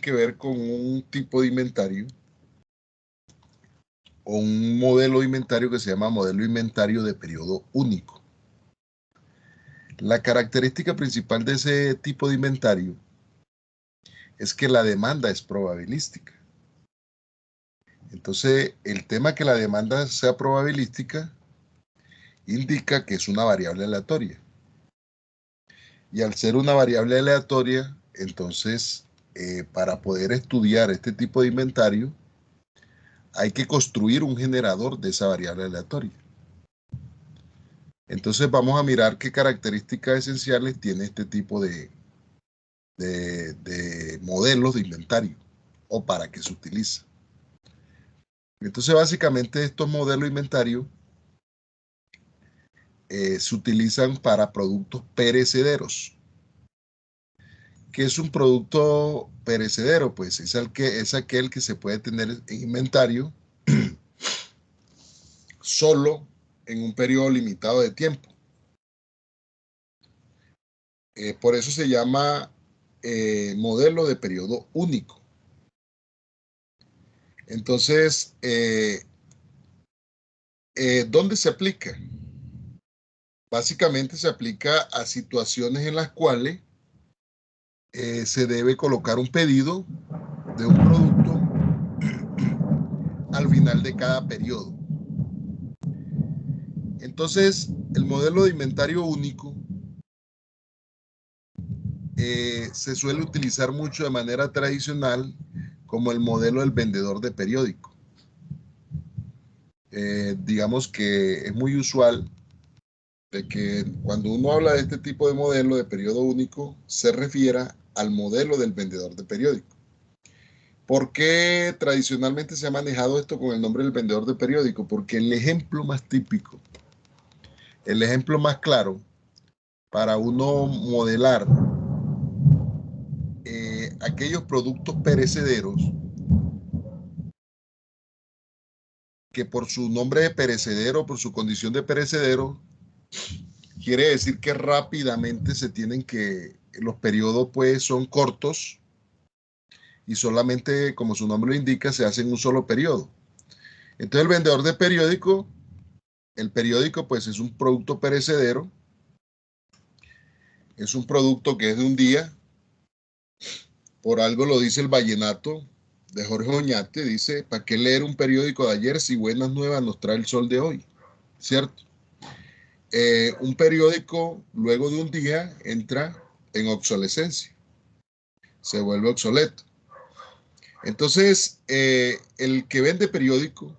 que ver con un tipo de inventario o un modelo de inventario que se llama modelo de inventario de periodo único. La característica principal de ese tipo de inventario es que la demanda es probabilística. Entonces, el tema que la demanda sea probabilística indica que es una variable aleatoria. Y al ser una variable aleatoria, entonces, para poder estudiar este tipo de inventario, hay que construir un generador de esa variable aleatoria. Entonces vamos a mirar qué características esenciales tiene este tipo de modelos de inventario o para qué se utiliza. Entonces básicamente estos modelos de inventario se utilizan para productos perecederos. ¿Qué es un producto perecedero? Pues es aquel que se puede tener en inventario solo en un periodo limitado de tiempo. Por eso se llama modelo de periodo único. Entonces, ¿dónde se aplica? Básicamente se aplica a situaciones en las cuales se debe colocar un pedido de un producto al final de cada periodo. Entonces, el modelo de inventario único se suele utilizar mucho de manera tradicional como el modelo del vendedor de periódico. Digamos que es muy usual de que cuando uno habla de este tipo de modelo de periodo único, se refiera al modelo del vendedor de periódico. ¿Por qué tradicionalmente se ha manejado esto con el nombre del vendedor de periódico? Porque el ejemplo más típico, el ejemplo más claro para uno modelar aquellos productos perecederos que por su nombre de perecedero, por su condición de perecedero, quiere decir que rápidamente se tienen que, los periodos pues son cortos y solamente, como su nombre lo indica, se hace en un solo periodo. Entonces el vendedor de periódico, el periódico pues es un producto perecedero, es un producto que es de un día, por algo lo dice el vallenato de Jorge Oñate, dice, ¿para qué leer un periódico de ayer si buenas nuevas nos trae el sol de hoy? ¿Cierto? Un periódico luego de un día entra en obsolescencia, se vuelve obsoleto. Entonces, el que vende periódico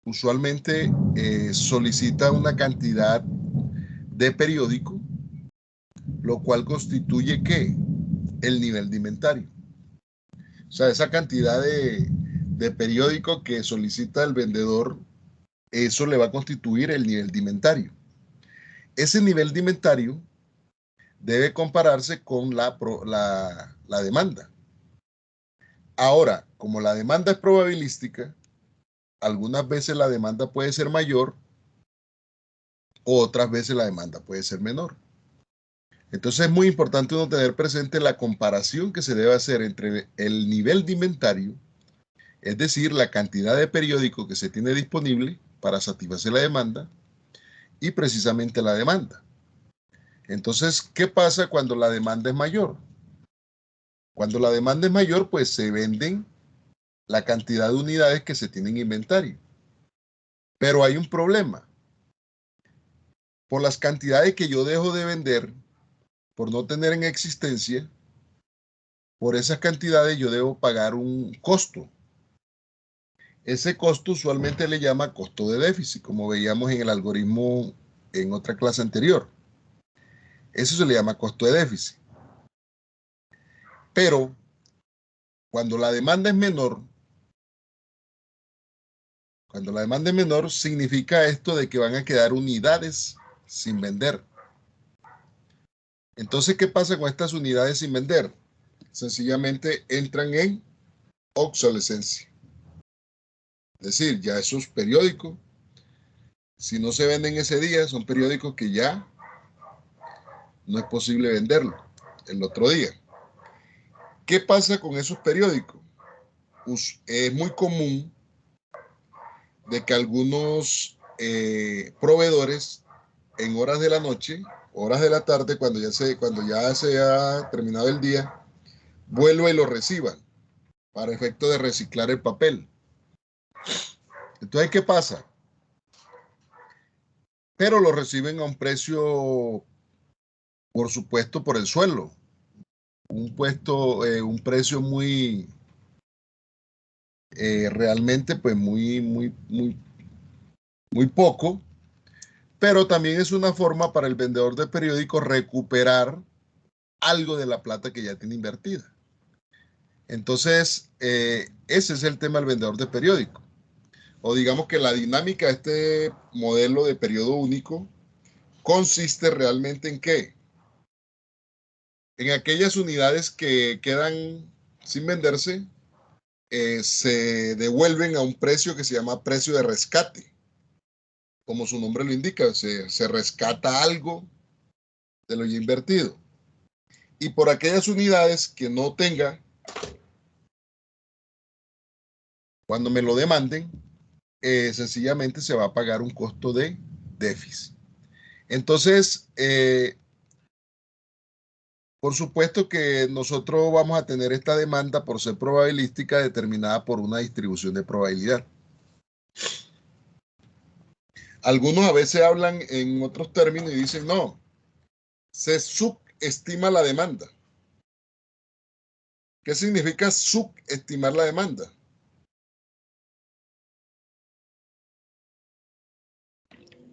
usualmente solicita una cantidad de periódico, lo cual constituye ¿qué? El nivel de inventario. O sea, esa cantidad de periódico que solicita el vendedor, eso le va a constituir el nivel de inventario. Ese nivel de inventario debe compararse con la demanda. Ahora, como la demanda es probabilística, algunas veces la demanda puede ser mayor, otras veces la demanda puede ser menor. Entonces es muy importante uno tener presente la comparación que se debe hacer entre el nivel de inventario, es decir, la cantidad de periódico que se tiene disponible para satisfacer la demanda y precisamente la demanda. Entonces, ¿qué pasa cuando la demanda es mayor? Cuando la demanda es mayor, pues se venden la cantidad de unidades que se tienen en inventario. Pero hay un problema. Por las cantidades que yo dejo de vender, por no tener en existencia, por esas cantidades yo debo pagar un costo. Ese costo usualmente le llama costo de déficit, como veíamos en el algoritmo en otra clase anterior. Eso se le llama costo de déficit. Pero cuando la demanda es menor, significa esto de que van a quedar unidades sin vender. Entonces, ¿qué pasa con estas unidades sin vender? Sencillamente entran en obsolescencia. Es decir, ya esos periódicos, si no se venden ese día, son periódicos que ya no es posible venderlo el otro día. ¿Qué pasa con esos periódicos? Es muy común de que algunos proveedores en horas de la noche, horas de la tarde, cuando ya se ha terminado el día, vuelva y lo reciban para efecto de reciclar el papel. Entonces, ¿qué pasa? Pero lo reciben a un precio, por supuesto, por el suelo. Un precio muy, realmente, pues muy poco, pero también es una forma para el vendedor de periódicos recuperar algo de la plata que ya tiene invertida. Entonces, ese es el tema del vendedor de periódico. O digamos que la dinámica de este modelo de periodo único consiste realmente en qué? En aquellas unidades que quedan sin venderse, se devuelven a un precio que se llama precio de rescate. Como su nombre lo indica, se rescata algo de lo ya invertido. Y por aquellas unidades que no tenga, cuando me lo demanden, sencillamente se va a pagar un costo de déficit. Entonces, por supuesto que nosotros vamos a tener esta demanda por ser probabilística determinada por una distribución de probabilidad. Algunos a veces hablan en otros términos y dicen, no, se subestima la demanda. ¿Qué significa subestimar la demanda?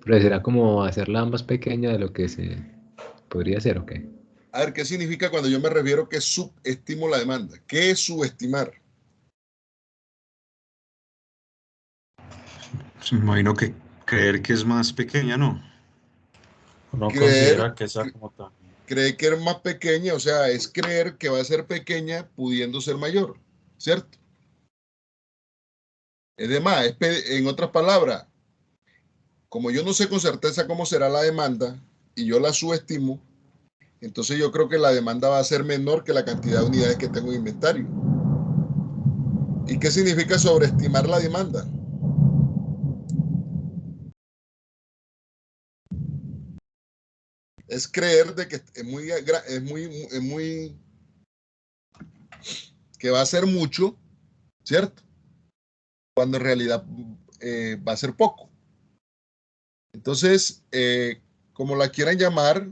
Pero será como hacerla más pequeña de lo que se podría hacer, ¿ok? A ver, ¿qué significa cuando yo me refiero que subestimo la demanda? ¿Qué es subestimar? Pues me imagino que creer que es más pequeña, ¿no? Uno Creer, considera que esa como tal. creer que es más pequeña, o sea, es creer que va a ser pequeña pudiendo ser mayor, ¿cierto? Es de más, en otras palabras, como yo no sé con certeza cómo será la demanda y yo la subestimo, entonces yo creo que la demanda va a ser menor que la cantidad de unidades que tengo en inventario. ¿Y qué significa sobreestimar la demanda? Es creer de que que va a ser mucho, ¿cierto? Cuando en realidad va a ser poco. Entonces, como la quieran llamar,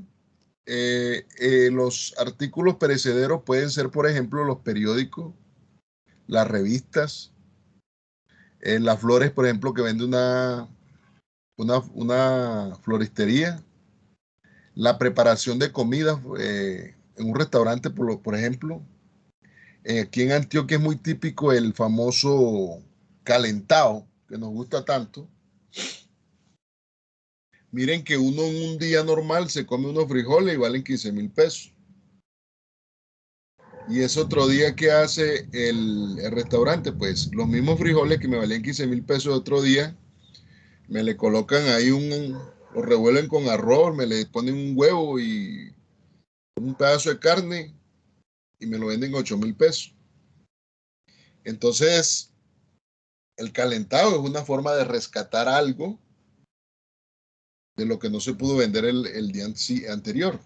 los artículos perecederos pueden ser, por ejemplo, los periódicos, las revistas, las flores, por ejemplo, que vende una floristería, la preparación de comidas en un restaurante, por ejemplo. Aquí en Antioquia es muy típico el famoso calentado, que nos gusta tanto. Miren que uno en un día normal se come unos frijoles y valen 15.000 pesos. Y ese otro día que hace el restaurante, pues los mismos frijoles que me valían 15.000 pesos otro día, me le colocan ahí lo revuelven con arroz, me le ponen un huevo y un pedazo de carne y me lo venden 8.000 pesos. Entonces, el calentado es una forma de rescatar algo de lo que no se pudo vender el día anterior.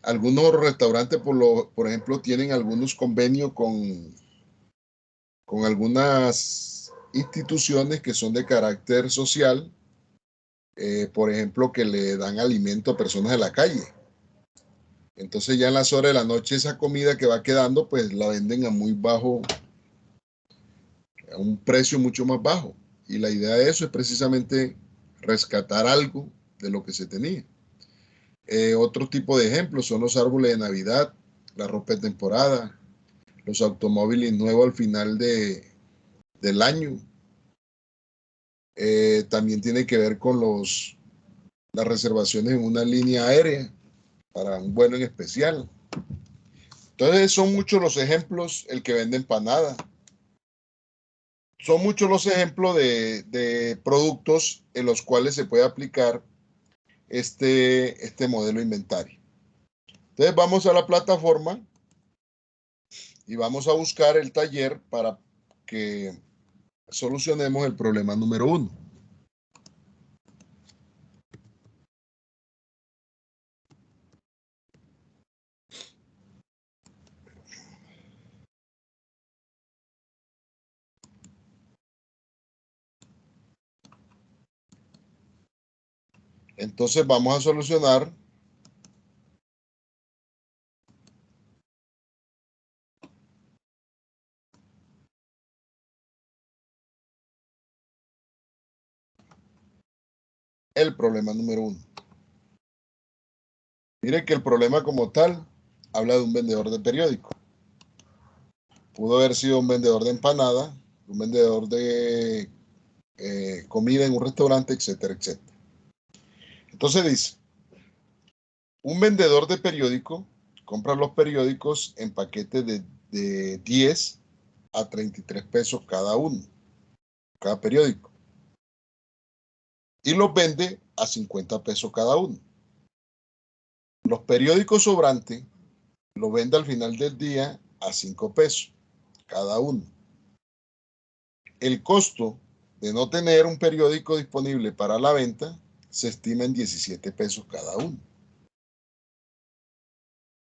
Algunos restaurantes, por ejemplo, tienen algunos convenios con algunas instituciones que son de carácter social, por ejemplo, que le dan alimento a personas de la calle. Entonces ya en las horas de la noche esa comida que va quedando, pues la venden a muy bajo, a un precio mucho más bajo. Y la idea de eso es precisamente rescatar algo de lo que se tenía. Otro tipo de ejemplos son los árboles de Navidad, la ropa de temporada, los automóviles nuevos al final del año. También tiene que ver con las reservaciones en una línea aérea para un vuelo en especial. Entonces son muchos los ejemplos, el que vende empanada. Son muchos los ejemplos de productos en los cuales se puede aplicar este modelo de inventario. Entonces vamos a la plataforma y vamos a buscar el taller para que solucionemos el problema número 1. Entonces vamos a solucionar el problema número 1. Mire que el problema como tal habla de un vendedor de periódico. Pudo haber sido un vendedor de empanada, un vendedor de comida en un restaurante, etcétera, etcétera. Entonces dice, un vendedor de periódico compra los periódicos en paquetes de 10 a 33 pesos cada uno, cada periódico, y los vende a 50 pesos cada uno. Los periódicos sobrantes los vende al final del día a 5 pesos cada uno. El costo de no tener un periódico disponible para la venta se estima en 17 pesos cada uno.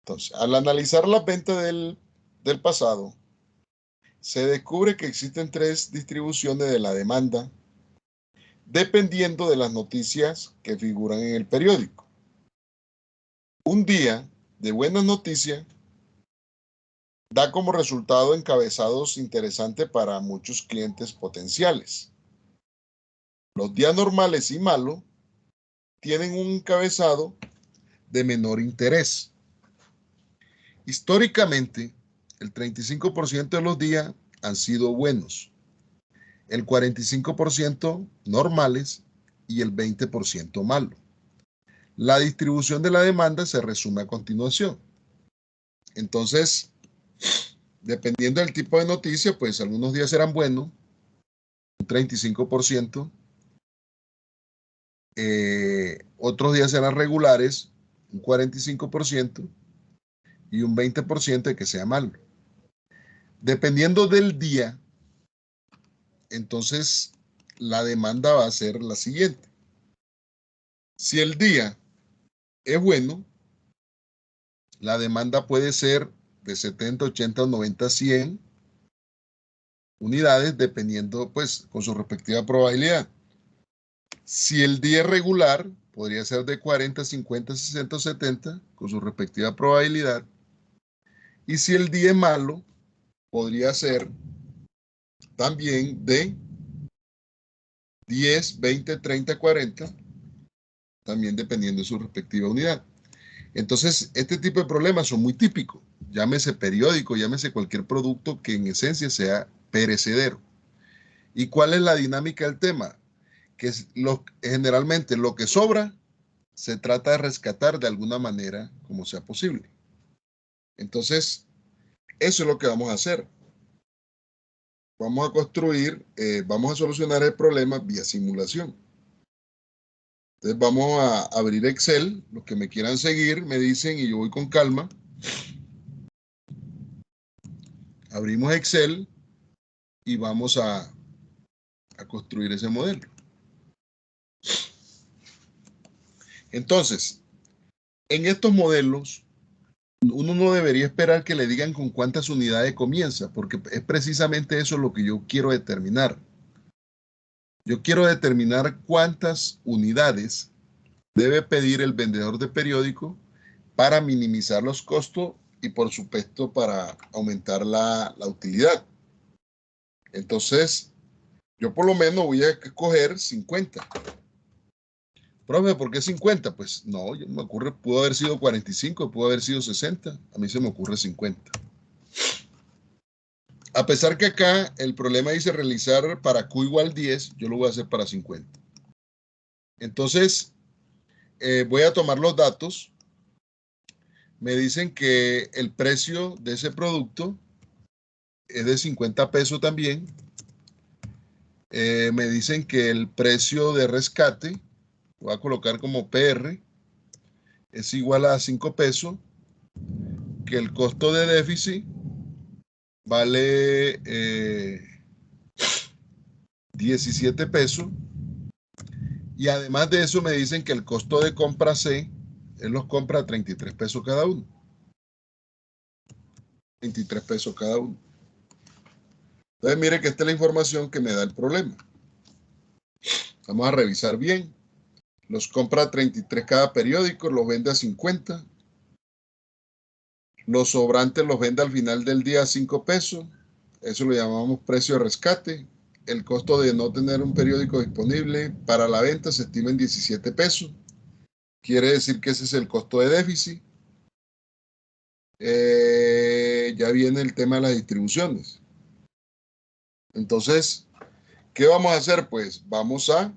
Entonces, al analizar las ventas del pasado, se descubre que existen 3 distribuciones de la demanda dependiendo de las noticias que figuran en el periódico. Un día de buenas noticias da como resultado encabezados interesantes para muchos clientes potenciales. Los días normales y malos tienen un encabezado de menor interés. Históricamente, el 35% de los días han sido buenos, el 45% normales y el 20% malos. La distribución de la demanda se resume a continuación. Entonces, dependiendo del tipo de noticia, pues algunos días serán buenos, un 35%, otros días serán regulares, un 45%, y un 20% de que sea malo. Dependiendo del día, entonces la demanda va a ser la siguiente. Si el día es bueno, la demanda puede ser de 70, 80, 90, 100 unidades, dependiendo, pues, con su respectiva probabilidad. Si el día es regular, podría ser de 40, 50, 60, 70, con su respectiva probabilidad. Y si el día es malo, podría ser también de 10, 20, 30, 40, también dependiendo de su respectiva unidad. Entonces, este tipo de problemas son muy típicos. Llámese periódico, llámese cualquier producto que en esencia sea perecedero. ¿Y cuál es la dinámica del tema? Que generalmente lo que sobra se trata de rescatar de alguna manera como sea posible. Entonces, eso es lo que vamos a hacer. Vamos a construir, vamos a solucionar el problema vía simulación. Entonces vamos a abrir Excel. Los que me quieran seguir me dicen y yo voy con calma. Abrimos Excel y vamos a construir ese modelo. Entonces, en estos modelos, uno no debería esperar que le digan con cuántas unidades comienza, porque es precisamente eso lo que yo quiero determinar. Yo quiero determinar cuántas unidades debe pedir el vendedor de periódico para minimizar los costos y, por supuesto, para aumentar la utilidad. Entonces, yo por lo menos voy a escoger 50. Profe, ¿por qué 50? Pues no, yo me ocurre, pudo haber sido 45, pudo haber sido 60. A mí se me ocurre 50. A pesar que acá el problema dice realizar para Q igual 10, yo lo voy a hacer para 50. Entonces, voy a tomar los datos. Me dicen que el precio de ese producto es de 50 pesos también. Me dicen que el precio de rescate, voy a colocar como PR, es igual a 5 pesos, que el costo de déficit vale 17 pesos. Y además de eso me dicen que el costo de compra C, él los compra a 33 pesos cada uno. 23 pesos cada uno. Entonces mire que esta es la información que me da el problema. Vamos a revisar bien. Los compra a 33 cada periódico, los vende a 50. Los sobrantes los vende al final del día a 5 pesos. Eso lo llamamos precio de rescate. El costo de no tener un periódico disponible para la venta se estima en 17 pesos. Quiere decir que ese es el costo de déficit. Ya viene el tema de las distribuciones. Entonces, ¿qué vamos a hacer? Pues vamos a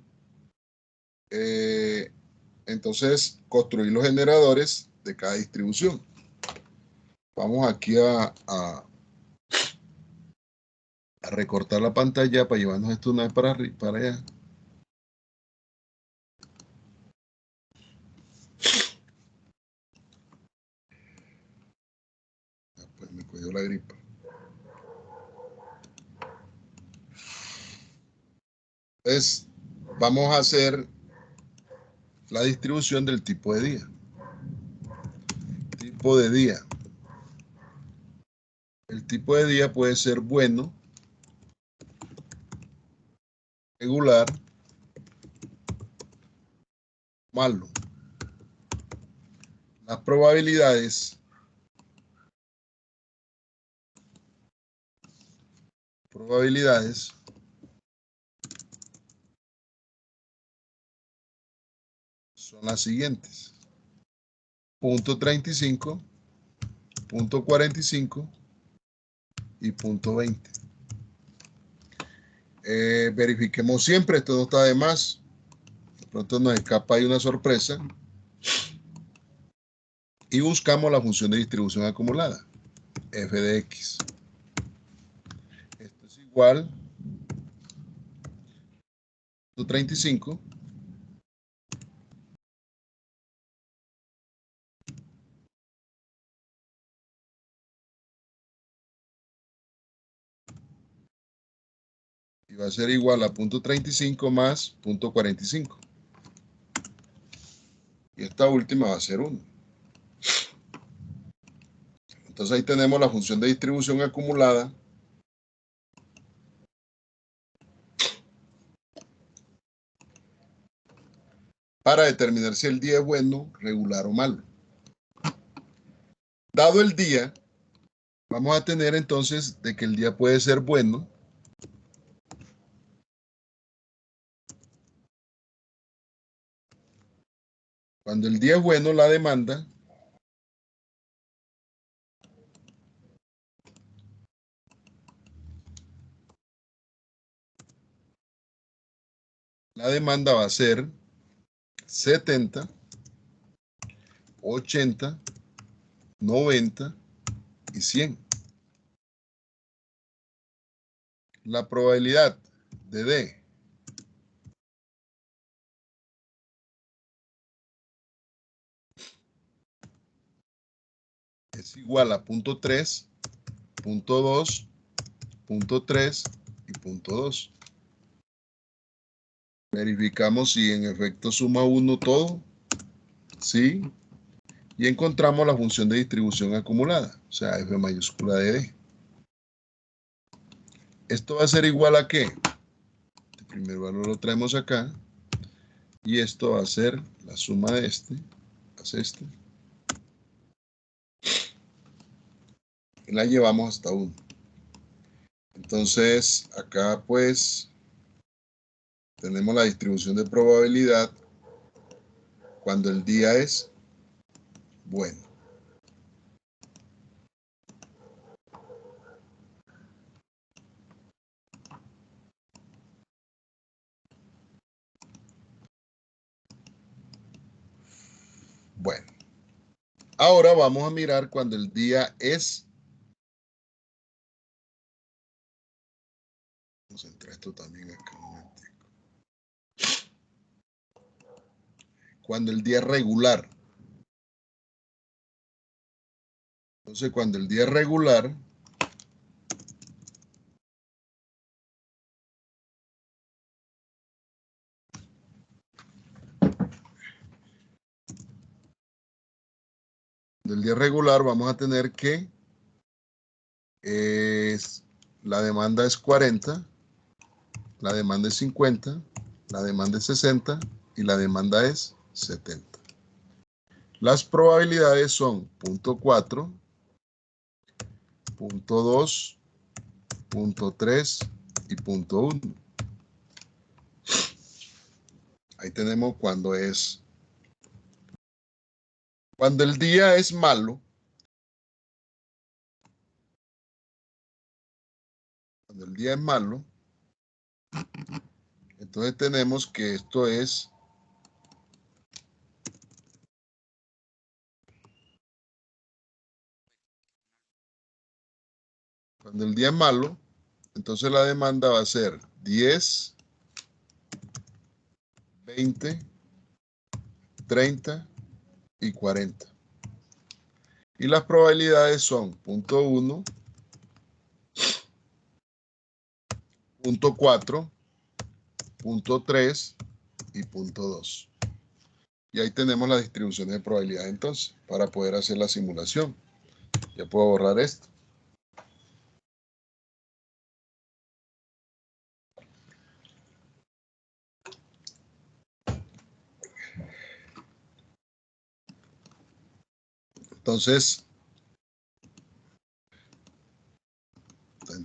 entonces construir los generadores de cada distribución. Vamos aquí a recortar la pantalla para llevarnos esto una vez para allá. Pues me cogió la gripa. Entonces, vamos a hacer la distribución del tipo de día. Tipo de día. El tipo de día puede ser bueno, regular, malo. Las probabilidades son las siguientes. Punto 35, punto 45 y punto 20. Verifiquemos siempre, esto no está de más. De pronto nos escapa ahí una sorpresa. Y buscamos la función de distribución acumulada, f de x. Esto es igual a 35 y va a ser igual a punto 35 más punto 45. Y esta última va a ser 1. Entonces ahí tenemos la función de distribución acumulada para determinar si el día es bueno, regular o malo. Dado el día, vamos a tener entonces de que el día puede ser bueno. Cuando el día es bueno, la demanda va a ser 70, 80, 90 y 100. La probabilidad de D es igual a punto 3, punto 2, punto 3 y punto 2. Verificamos si en efecto suma 1 todo. Sí. Y encontramos la función de distribución acumulada, o sea, f mayúscula de D. Esto va a ser igual a ¿qué? El primer valor lo traemos acá. Y esto va a ser la suma de este, más este. Y la llevamos hasta 1. Entonces, acá pues tenemos la distribución de probabilidad cuando el día es bueno. Bueno, ahora vamos a mirar cuando el día es... Vamos a entrar esto también acá un momentico. Cuando el día es regular. Entonces, cuando el día es regular, del día regular vamos a tener que la demanda es 40, la demanda es 50, la demanda es 60 y la demanda es 70. Las probabilidades son 0.4, 0.2, 0.3 y 0.1. Ahí tenemos cuando el día es malo. Cuando el día es malo, entonces tenemos que esto es cuando el día es malo, entonces la demanda va a ser 10, 20, 30 y 40. Y las probabilidades son 0.1, 0.4, 0.3 y 0.2. Y ahí tenemos las distribuciones de probabilidad entonces, para poder hacer la simulación. Ya puedo borrar esto. Entonces,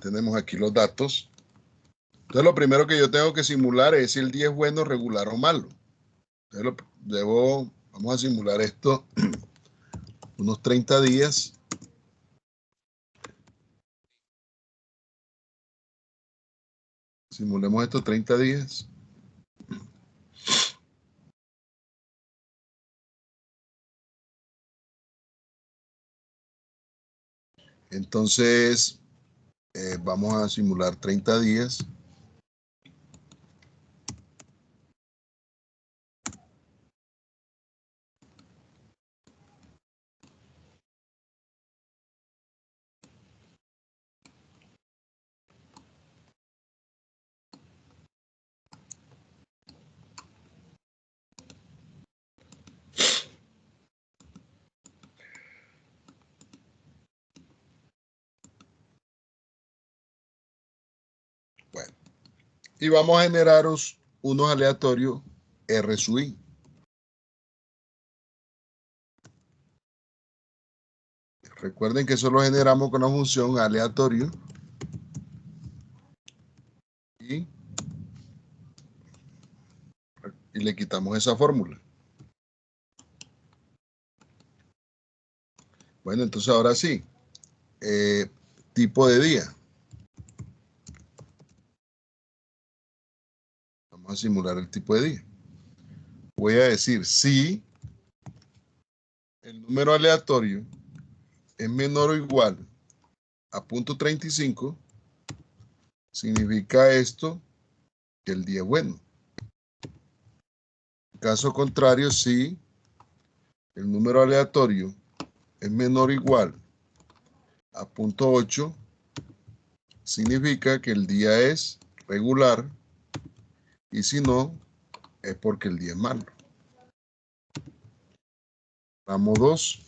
tenemos aquí los datos. Entonces, lo primero que yo tengo que simular es si el día es bueno, regular o malo. Entonces, vamos a simular esto unos 30 días. Simulemos estos 30 días. Entonces, vamos a simular 30 días. Bueno, y vamos a generaros unos aleatorios R sub I. Recuerden que eso lo generamos con la función aleatorio y le quitamos esa fórmula. Bueno, entonces ahora sí, tipo de día. Vamos a simular el tipo de día. Voy a decir si el número aleatorio es menor o igual a 0.35, significa esto que el día es bueno. En caso contrario, si el número aleatorio es menor o igual a 0.8, significa que el día es regular, y si no, es porque el día es malo. Damos 2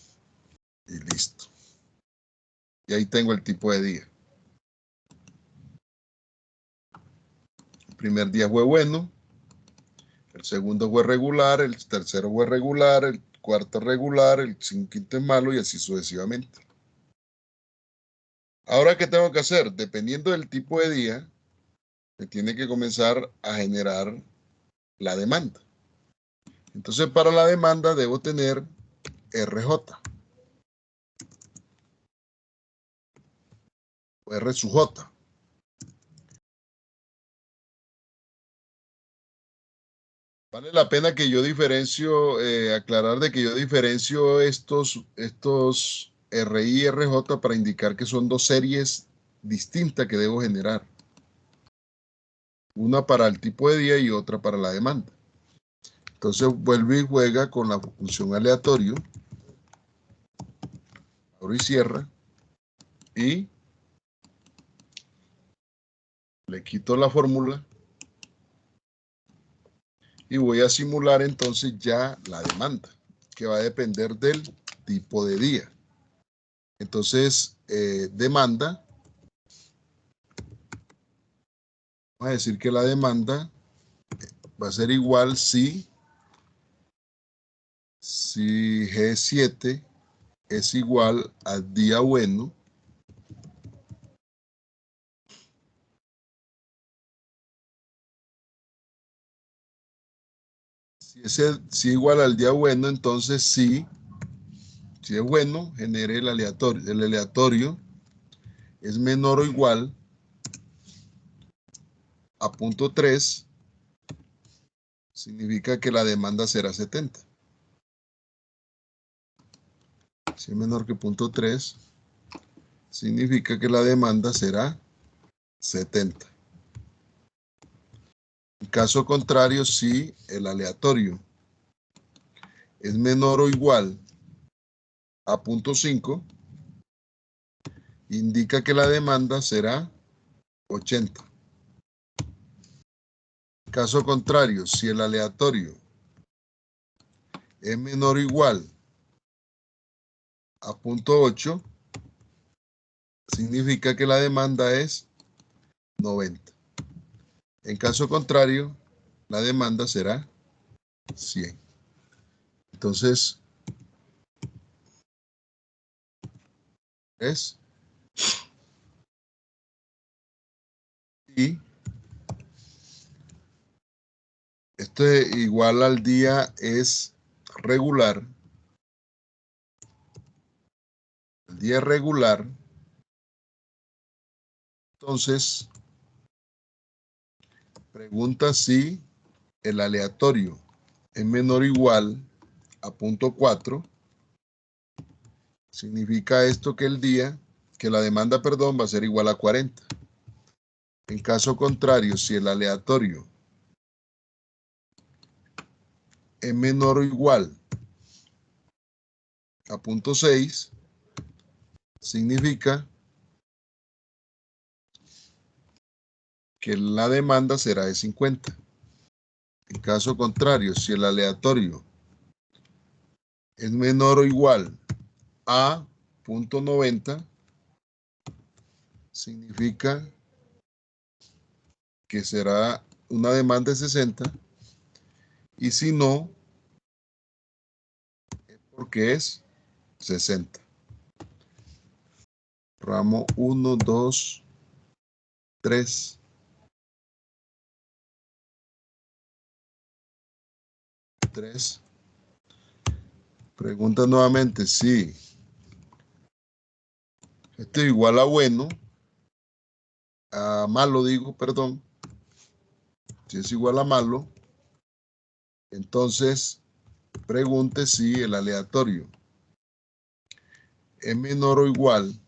y listo. Y ahí tengo el tipo de día. El primer día fue bueno, el segundo fue regular, el tercero fue regular, el cuarto regular, el quinto es malo y así sucesivamente. Ahora, ¿qué tengo que hacer? Dependiendo del tipo de día, me tiene que comenzar a generar la demanda. Entonces, para la demanda debo tener RJ o R sub J. Vale la pena que yo aclarar de que yo diferencio estos RI y RJ para indicar que son dos series distintas que debo generar. Una para el tipo de día y otra para la demanda. Entonces vuelve y juega con la función aleatorio. Abro y cierra. Y le quito la fórmula. Y voy a simular entonces ya la demanda, que va a depender del tipo de día. Entonces, demanda, vamos a decir que la demanda va a ser igual si G7 es igual al día bueno si es igual al día bueno, entonces si es bueno, genere el aleatorio. El aleatorio es menor o igual a 0.3, significa que la demanda será 70. Si es menor que 0.3, significa que la demanda será 70. En caso contrario, si el aleatorio es menor o igual a 0.5, indica que la demanda será 80. En caso contrario, si el aleatorio es menor o igual a 0.8, significa que la demanda es 90. En caso contrario, la demanda será 100. Entonces, es y esto es igual al día es regular. El día regular, entonces, pregunta si el aleatorio es menor o igual a 0.4. Significa esto que que la demanda, perdón, va a ser igual a 40. En caso contrario, si el aleatorio es menor o igual a 0.6, significa que la demanda será de 50. En caso contrario, si el aleatorio es menor o igual a 0.90, significa que será una demanda de 60, y si no, es porque es 60. Ramo 1, 2, 3. 3. Pregunta nuevamente si esto es igual a bueno, a malo digo, perdón. Si es igual a malo, entonces pregunte si el aleatorio es menor o igual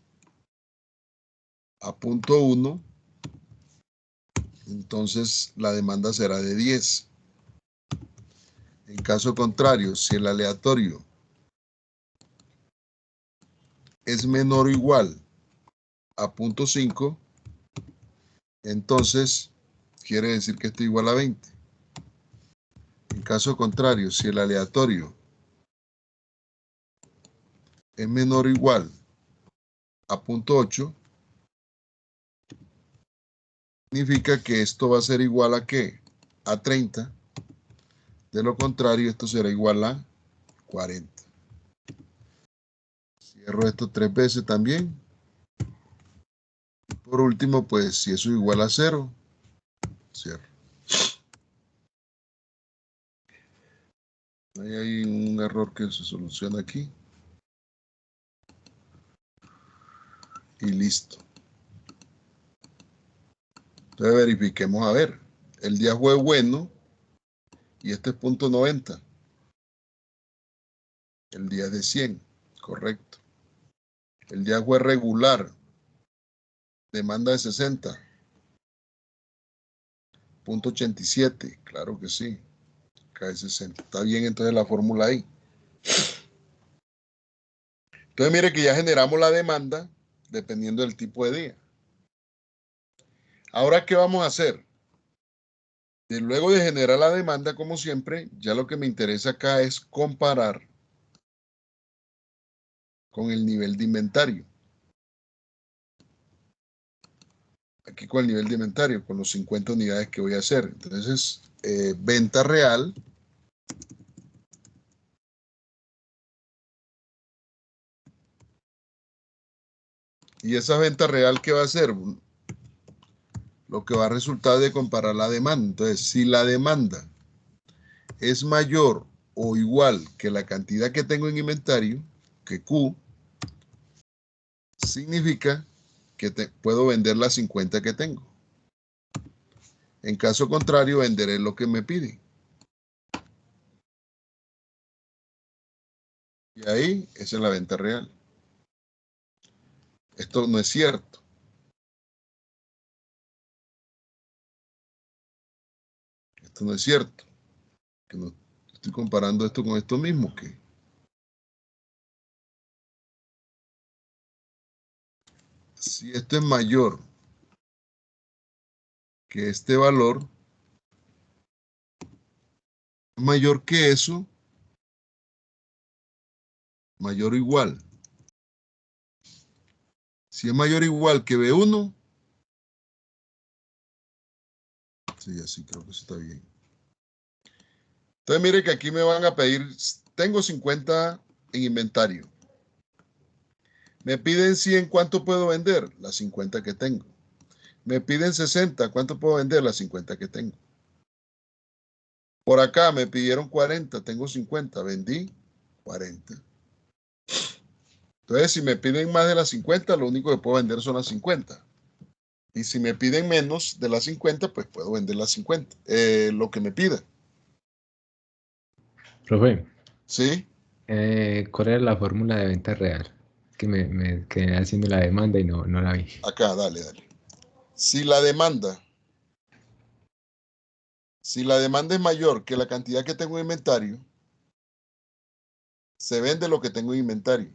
a 0.1, entonces la demanda será de 10. En caso contrario, si el aleatorio es menor o igual a 0.5, entonces quiere decir que esto es igual a 20. En caso contrario, si el aleatorio es menor o igual a 0.8, significa que esto va a ser igual a ¿qué? A 30. De lo contrario, esto será igual a 40. Cierro esto 3 veces también. Y por último, pues si eso es igual a 0, cierro. Ahí hay un error que se soluciona aquí. Y listo. Entonces verifiquemos a ver. El día fue bueno y este es 0.90. El día es de 100, correcto. El día fue regular. Demanda de 60. 0.87, claro que sí. Acá es 60. Está bien entonces la fórmula ahí. Entonces mire que ya generamos la demanda dependiendo del tipo de día. Ahora, ¿qué vamos a hacer? Luego de generar la demanda, como siempre, ya lo que me interesa acá es comparar con el nivel de inventario. Aquí con el nivel de inventario, con los 50 unidades que voy a hacer. Entonces, venta real. Y esa venta real, ¿qué va a hacer? Lo que va a resultar de comparar la demanda. Entonces, si la demanda es mayor o igual que la cantidad que tengo en inventario, que Q, significa que puedo vender las 50 que tengo. En caso contrario, venderé lo que me piden. Y ahí, esa es la venta real. Esto no es cierto. Esto no es cierto. Que no estoy comparando esto con esto mismo, que si esto es mayor que este valor, mayor que eso, mayor o igual. Si es mayor o igual que B1, sí, así creo que eso está bien. Entonces mire que aquí me van a pedir, tengo 50 en inventario. Me piden 100, ¿cuánto puedo vender? Las 50 que tengo. Me piden 60, ¿cuánto puedo vender? Las 50 que tengo. Por acá me pidieron 40, tengo 50, vendí 40. Entonces, si me piden más de las 50, lo único que puedo vender son las 50. Y si me piden menos de las 50, pues puedo vender las 50, lo que me pida. Profe, ¿Sí? ¿cuál era la fórmula de venta real? Que me quedé haciendo la demanda y no la vi. Acá, dale. Si la demanda es mayor que la cantidad que tengo en inventario, se vende lo que tengo en inventario.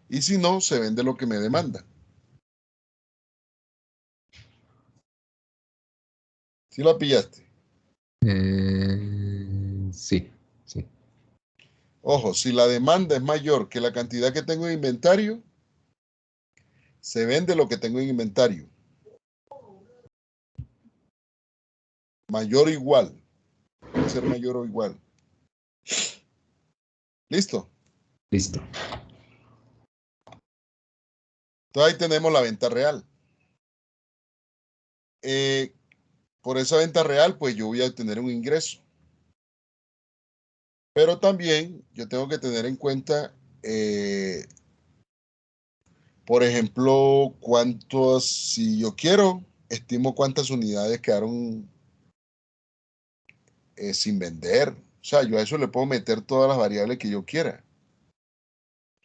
Y si no, se vende lo que me demanda. ¿Sí la pillaste? Sí, sí. Ojo, si la demanda es mayor que la cantidad que tengo en inventario, se vende lo que tengo en inventario. Mayor o igual. Puede ser mayor o igual. ¿Listo? Listo. Entonces ahí tenemos la venta real. Por esa venta real, pues yo voy a obtener un ingreso. Pero también yo tengo que tener en cuenta, por ejemplo, si yo quiero, estimo cuántas unidades quedaron sin vender. O sea, yo a eso le puedo meter todas las variables que yo quiera.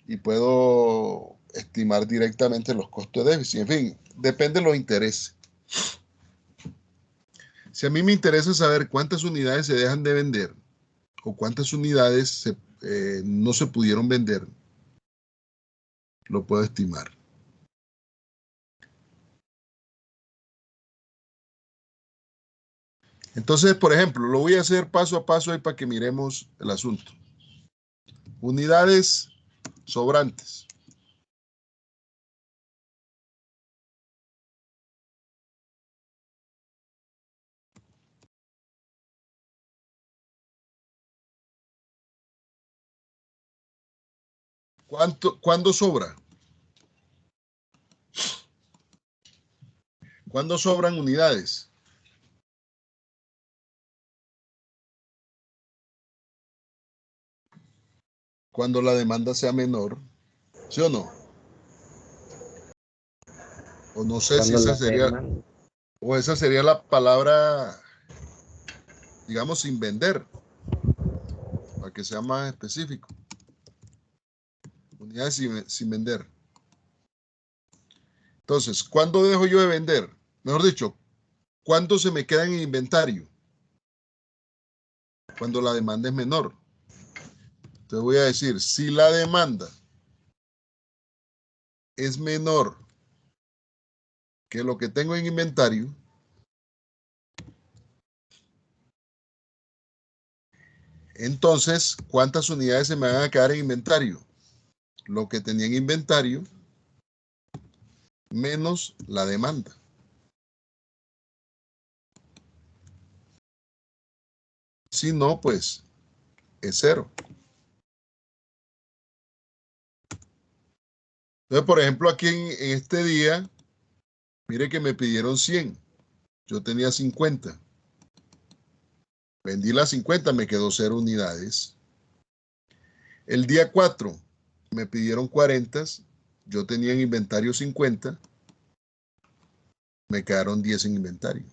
Y puedo estimar directamente los costos de déficit. En fin, depende de los intereses. Si a mí me interesa saber cuántas unidades se dejan de vender o cuántas unidades no se pudieron vender, lo puedo estimar. Entonces, por ejemplo, lo voy a hacer paso a paso ahí para que miremos el asunto. Unidades sobrantes. ¿Cuándo sobra? ¿Cuándo sobran unidades? Cuando la demanda sea menor, ¿sí o no? O no sé si esa sería, o esa sería la palabra, digamos, sin vender, para que sea más específico. Unidades sin vender. Entonces, ¿cuándo dejo yo de vender? Mejor dicho, ¿cuándo se me queda en el inventario? Cuando la demanda es menor. Entonces voy a decir, si la demanda es menor que lo que tengo en inventario, entonces, ¿cuántas unidades se me van a quedar en inventario? lo que tenía en inventario menos la demanda. Si no, pues es cero. Entonces, por ejemplo, aquí en este día, mire que me pidieron 100. Yo tenía 50. Vendí las 50, me quedó 0 unidades. El día 4 me pidieron 40. Yo tenía en inventario 50. Me quedaron 10 en inventario.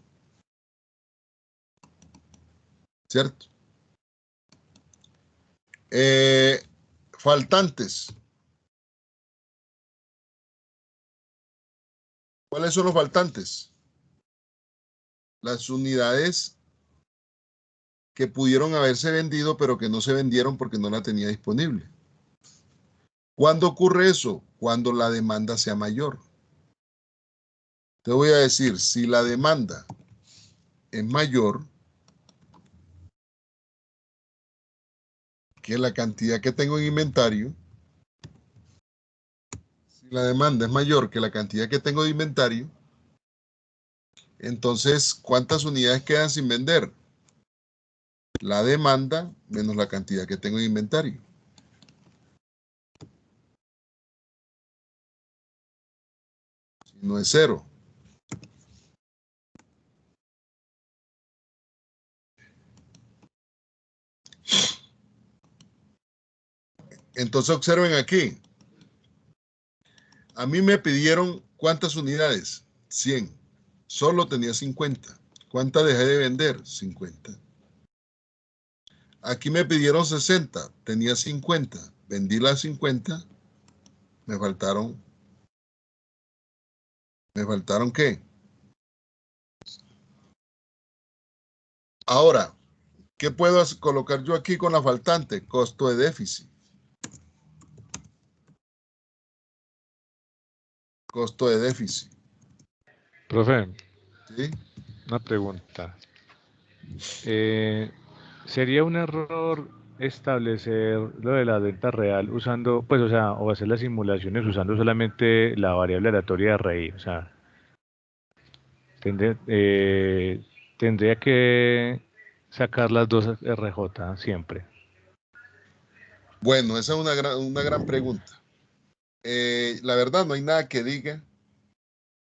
¿Cierto? Faltantes. ¿Cuáles son los faltantes? Las unidades que pudieron haberse vendido, pero que no se vendieron porque no la tenía disponible. ¿Cuándo ocurre eso? Cuando la demanda sea mayor. Te voy a decir, si la demanda es mayor que la cantidad que tengo en inventario, si la demanda es mayor que la cantidad que tengo de inventario, entonces, ¿cuántas unidades quedan sin vender? La demanda menos la cantidad que tengo en inventario. Si no es cero. Entonces observen aquí. A mí me pidieron ¿cuántas unidades? 100. Solo tenía 50. ¿Cuántas dejé de vender? 50. Aquí me pidieron 60. Tenía 50. Vendí las 50. Me faltaron. ¿Me faltaron qué? Ahora, ¿qué puedo colocar yo aquí con la faltante? Costo de déficit. Costo de déficit. Profe, ¿Sí? una pregunta. ¿Sería un error establecer lo de la venta real usando, pues, o sea, o hacer las simulaciones usando solamente la variable aleatoria de RI? O sea, tendría que sacar las dos RJ siempre. Bueno, esa es una gran pregunta. La verdad, no hay nada que diga.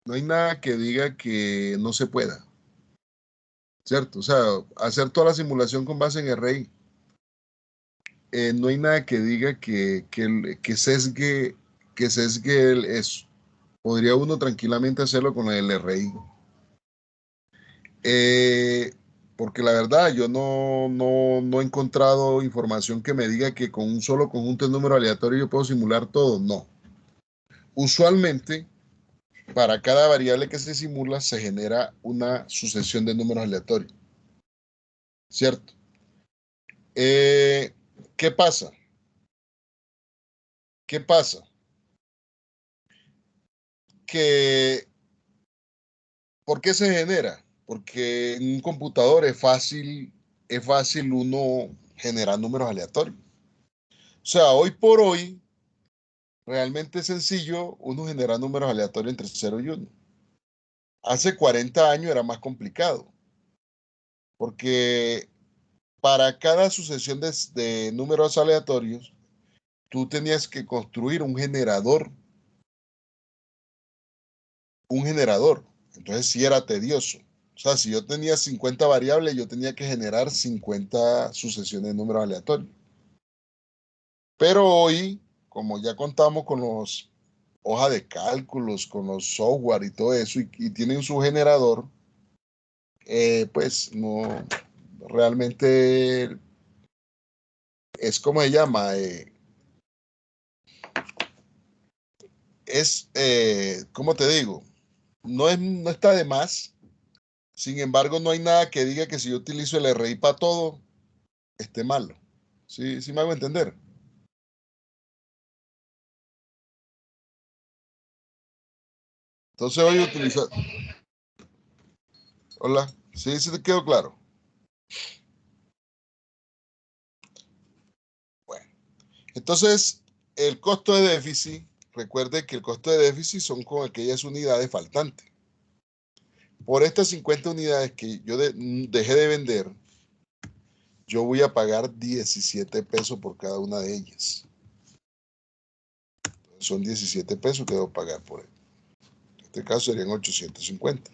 No hay nada que diga que no se pueda. ¿Cierto? O sea, hacer toda la simulación con base en RI. No hay nada que diga que sesgue eso. Podría uno tranquilamente hacerlo con el RI. Porque la verdad, yo no he encontrado información que me diga que con un solo conjunto de números aleatorios yo puedo simular todo. No. Usualmente, para cada variable que se simula, se genera una sucesión de números aleatorios. ¿Cierto? ¿Qué pasa? ¿Qué pasa? Que, ¿por qué se genera? Porque en un computador es fácil uno generar números aleatorios. O sea, hoy por hoy, realmente es sencillo uno generar números aleatorios entre 0 y 1. Hace 40 años era más complicado, porque para cada sucesión de números aleatorios, tú tenías que construir un generador. Entonces sí era tedioso. O sea, si yo tenía 50 variables, yo tenía que generar 50 sucesiones de números aleatorios. Pero hoy, como ya contamos con los hojas de cálculos, con los software y todo eso, y tienen su generador, pues no, realmente es como se llama, ¿cómo te digo? No está de más. Sin embargo, no hay nada que diga que si yo utilizo el RI para todo, esté malo. ¿Sí, sí me hago entender? Entonces hoy utilizo... Hola, sí, sí te quedó claro. Bueno, entonces el costo de déficit, recuerde que el costo de déficit son con aquellas unidades faltantes. Por estas 50 unidades que yo dejé de vender, yo voy a pagar 17 pesos por cada una de ellas. Son 17 pesos que debo pagar por él. En este caso serían 850.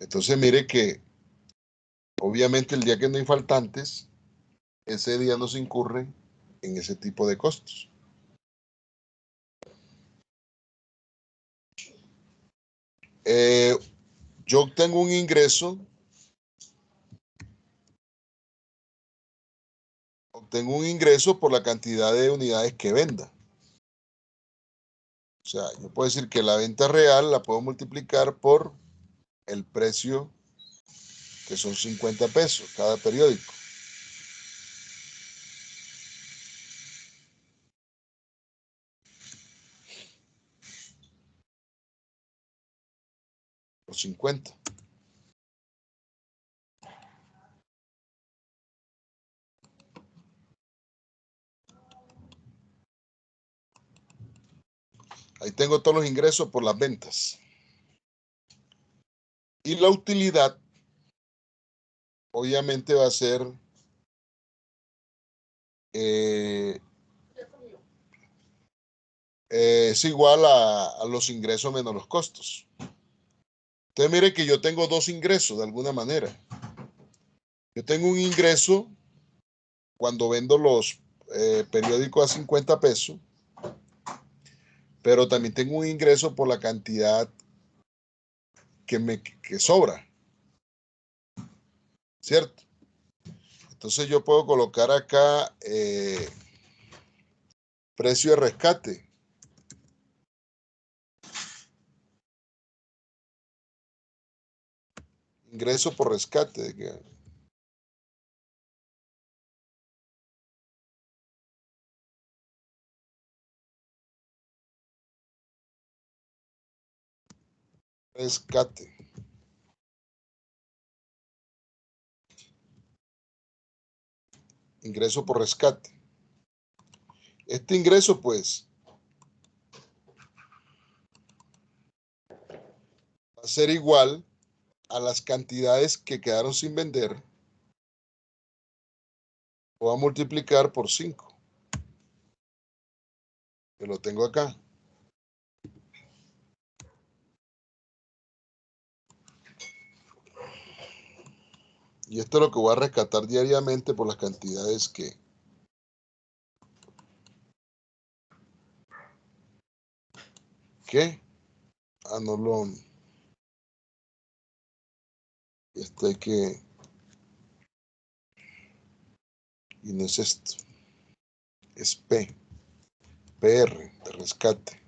Entonces mire que obviamente el día que no hay faltantes, ese día no se incurre en ese tipo de costos. Yo obtengo un ingreso por la cantidad de unidades que venda. O sea, yo puedo decir que la venta real la puedo multiplicar por el precio, que son 50 pesos cada periódico. Por 50. Ahí tengo todos los ingresos por las ventas. Y la utilidad, obviamente, va a ser es igual a los ingresos menos los costos. Entonces, mire que yo tengo dos ingresos de alguna manera. Yo tengo un ingreso cuando vendo los periódicos a 50 pesos, pero también tengo un ingreso por la cantidad que sobra, ¿cierto? Entonces yo puedo colocar acá precio de rescate. Ingreso por rescate. Rescate. Ingreso por rescate. Este ingreso, pues, va a ser igual a las cantidades que quedaron sin vender. Voy a multiplicar por 5. Que lo tengo acá. Y esto es lo que voy a rescatar diariamente por las cantidades que... ¿Qué? Ah, no lo... Esto hay que... Y no es esto. Es P. PR, de rescate.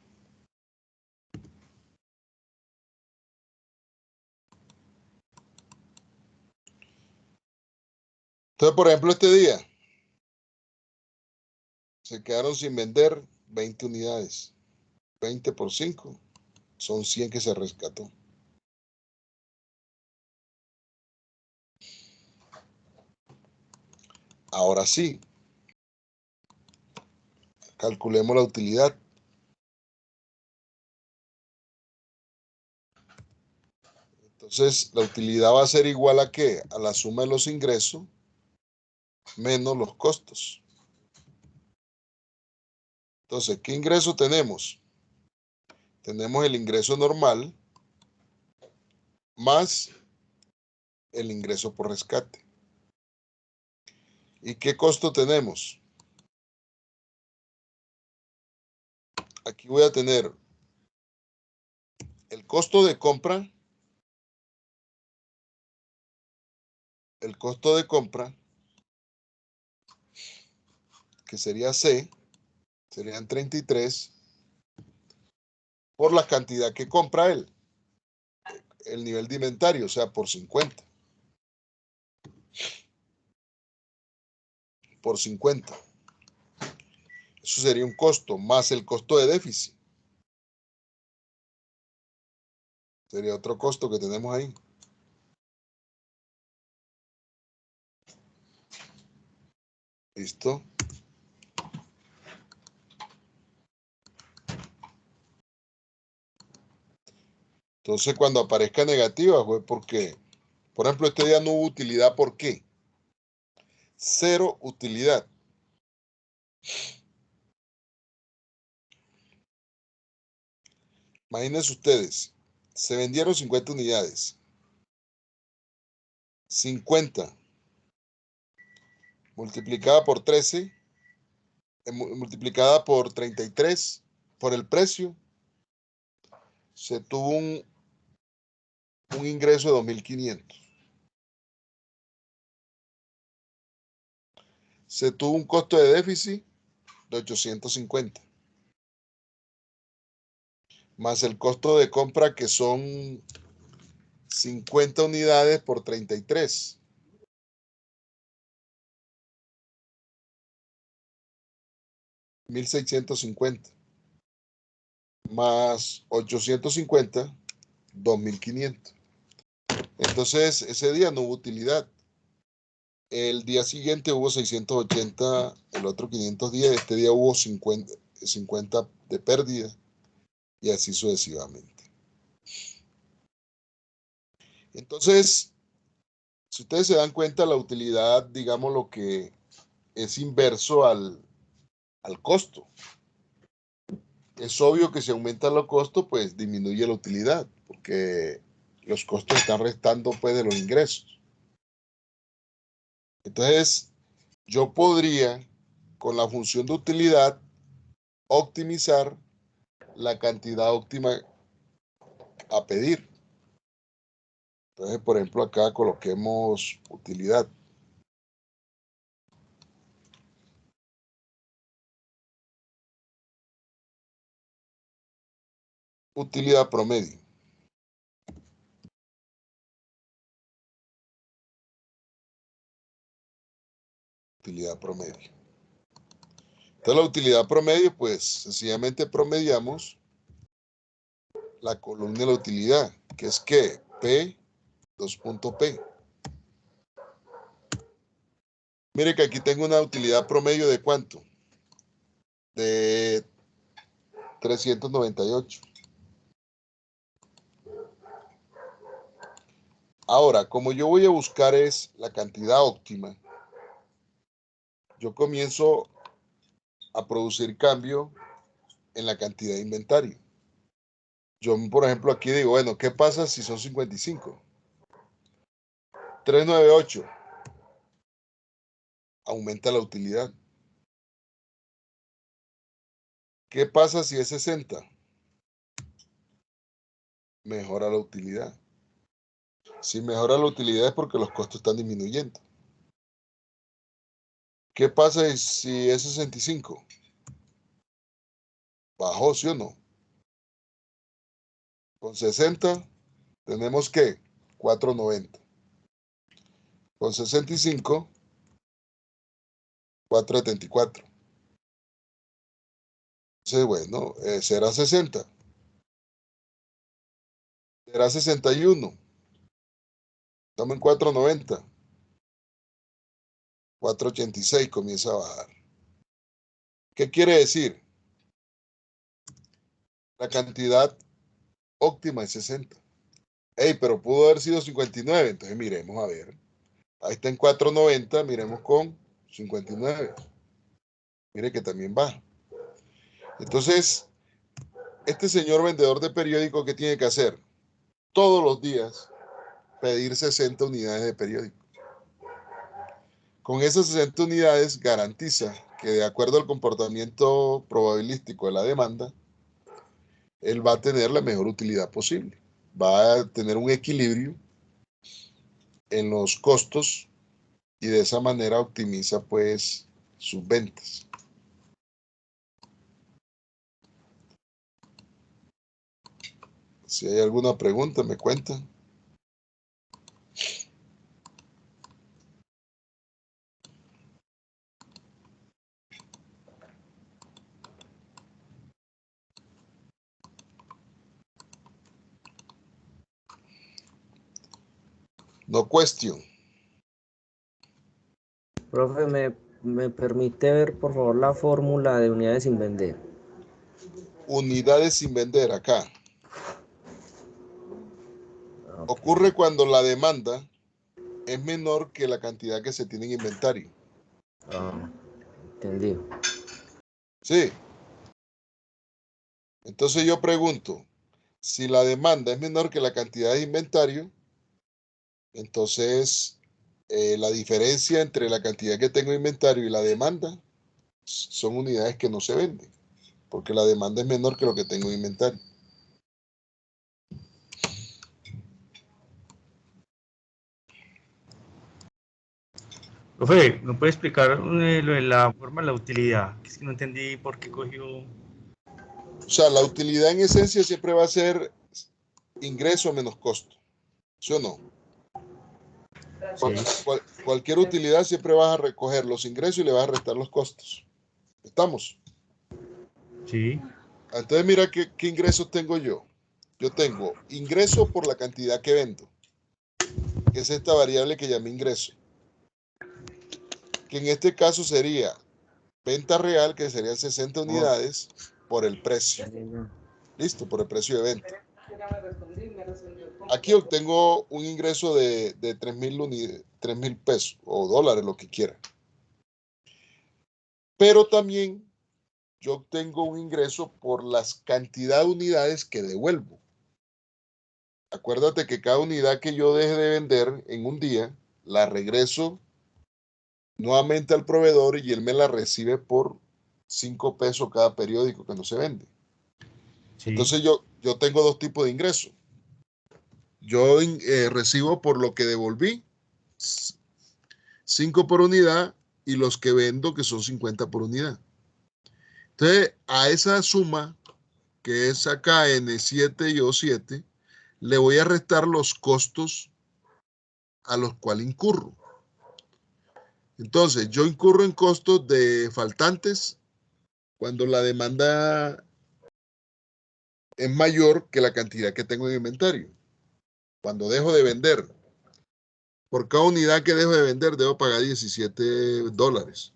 Entonces, por ejemplo, este día se quedaron sin vender 20 unidades. 20 por 5 son 100 que se rescató. Ahora sí, calculemos la utilidad. Entonces, la utilidad va a ser igual a ¿qué? A la suma de los ingresos menos los costos. Entonces, ¿qué ingreso tenemos? Tenemos el ingreso normal más el ingreso por rescate. ¿Y qué costo tenemos? Aquí voy a tener el costo de compra. El costo de compra, que sería C, serían 33 por la cantidad que compra él. El nivel de inventario, o sea, por 50. Por 50. Eso sería un costo más el costo de déficit. Sería otro costo que tenemos ahí. ¿Listo? Entonces, cuando aparezca negativa, fue porque, por ejemplo, este día no hubo utilidad. ¿Por qué? Cero utilidad. Imagínense ustedes, se vendieron 50 unidades. 50 multiplicada por 13, multiplicada por 33, por el precio, se tuvo un ingreso de 2.500. Se tuvo un costo de déficit de 850. Más el costo de compra, que son 50 unidades por 33. 1.650. Más 850, 2.500. Entonces, ese día no hubo utilidad. El día siguiente hubo 680, el otro 510, este día hubo 50 de pérdida y así sucesivamente. Entonces, si ustedes se dan cuenta, la utilidad, digamos, lo que es inverso al costo. Es obvio que si aumentan los costos, pues disminuye la utilidad, porque los costos están restando pues de los ingresos. Entonces, yo podría, con la función de utilidad, optimizar la cantidad óptima a pedir. Entonces, por ejemplo, acá coloquemos utilidad. Utilidad promedio. Utilidad promedio. Entonces, la utilidad promedio, pues, sencillamente promediamos la columna de la utilidad, que es ¿qué? P, 2.P. Mire que aquí tengo una utilidad promedio de ¿cuánto? De 398. Ahora, como yo voy a buscar es la cantidad óptima, yo comienzo a producir cambio en la cantidad de inventario. Yo, por ejemplo, aquí digo, bueno, ¿qué pasa si son 55? 398. Aumenta la utilidad. ¿Qué pasa si es 60? Mejora la utilidad. Si mejora la utilidad es porque los costos están disminuyendo. ¿Qué pasa si es 65? Bajó, ¿sí o no? Con 60 tenemos que 490. Con 65, 474. Entonces, bueno, será 60. Será 61. Estamos en 490. 486 comienza a bajar. ¿Qué quiere decir? La cantidad óptima es 60. Ey, pero pudo haber sido 59. Entonces miremos a ver. Ahí está en 490. Miremos con 59. Mire que también baja. Entonces, este señor vendedor de periódico, ¿qué tiene que hacer? Todos los días pedir 60 unidades de periódico. Con esas 60 unidades garantiza que, de acuerdo al comportamiento probabilístico de la demanda, él va a tener la mejor utilidad posible. Va a tener un equilibrio en los costos y de esa manera optimiza pues sus ventas. Si hay alguna pregunta, me cuentan. No question. Profe, ¿me permite ver, por favor, la fórmula de unidades sin vender? Unidades sin vender acá. Ok. Ocurre cuando la demanda es menor que la cantidad que se tiene en inventario. Ah, entendido. Sí. Entonces yo pregunto, si la demanda es menor que la cantidad de inventario, entonces la diferencia entre la cantidad que tengo de inventario y la demanda son unidades que no se venden, porque la demanda es menor que lo que tengo de inventario. Profe, ¿no puede explicar lo de la forma de la utilidad? Es que no entendí por qué cogió. O sea, la utilidad en esencia siempre va a ser ingreso menos costo, ¿sí o no? Sí, Cualquier utilidad siempre vas a recoger los ingresos y le vas a restar los costos. ¿Estamos? sí, Entonces mira qué ingresos tengo yo. Yo tengo ingreso por la cantidad que vendo, que es esta variable que llamé ingreso, que en este caso sería venta real, que serían 60 unidades, por el precio. Listo, por el precio de venta. Aquí obtengo un ingreso de 3,000 pesos o dólares, lo que quiera. Pero también yo obtengo un ingreso por las cantidad de unidades que devuelvo. Acuérdate que cada unidad que yo deje de vender en un día, la regreso nuevamente al proveedor y él me la recibe por 5 pesos cada periódico que no se vende. sí. Entonces yo tengo dos tipos de ingresos. Yo recibo por lo que devolví, 5 por unidad, y los que vendo, que son 50 por unidad. Entonces, a esa suma, que es acá N7 y O7, le voy a restar los costos a los cuales incurro. Entonces, yo incurro en costos de faltantes cuando la demanda es mayor que la cantidad que tengo en inventario. Cuando dejo de vender, por cada unidad que dejo de vender, debo pagar 17 dólares.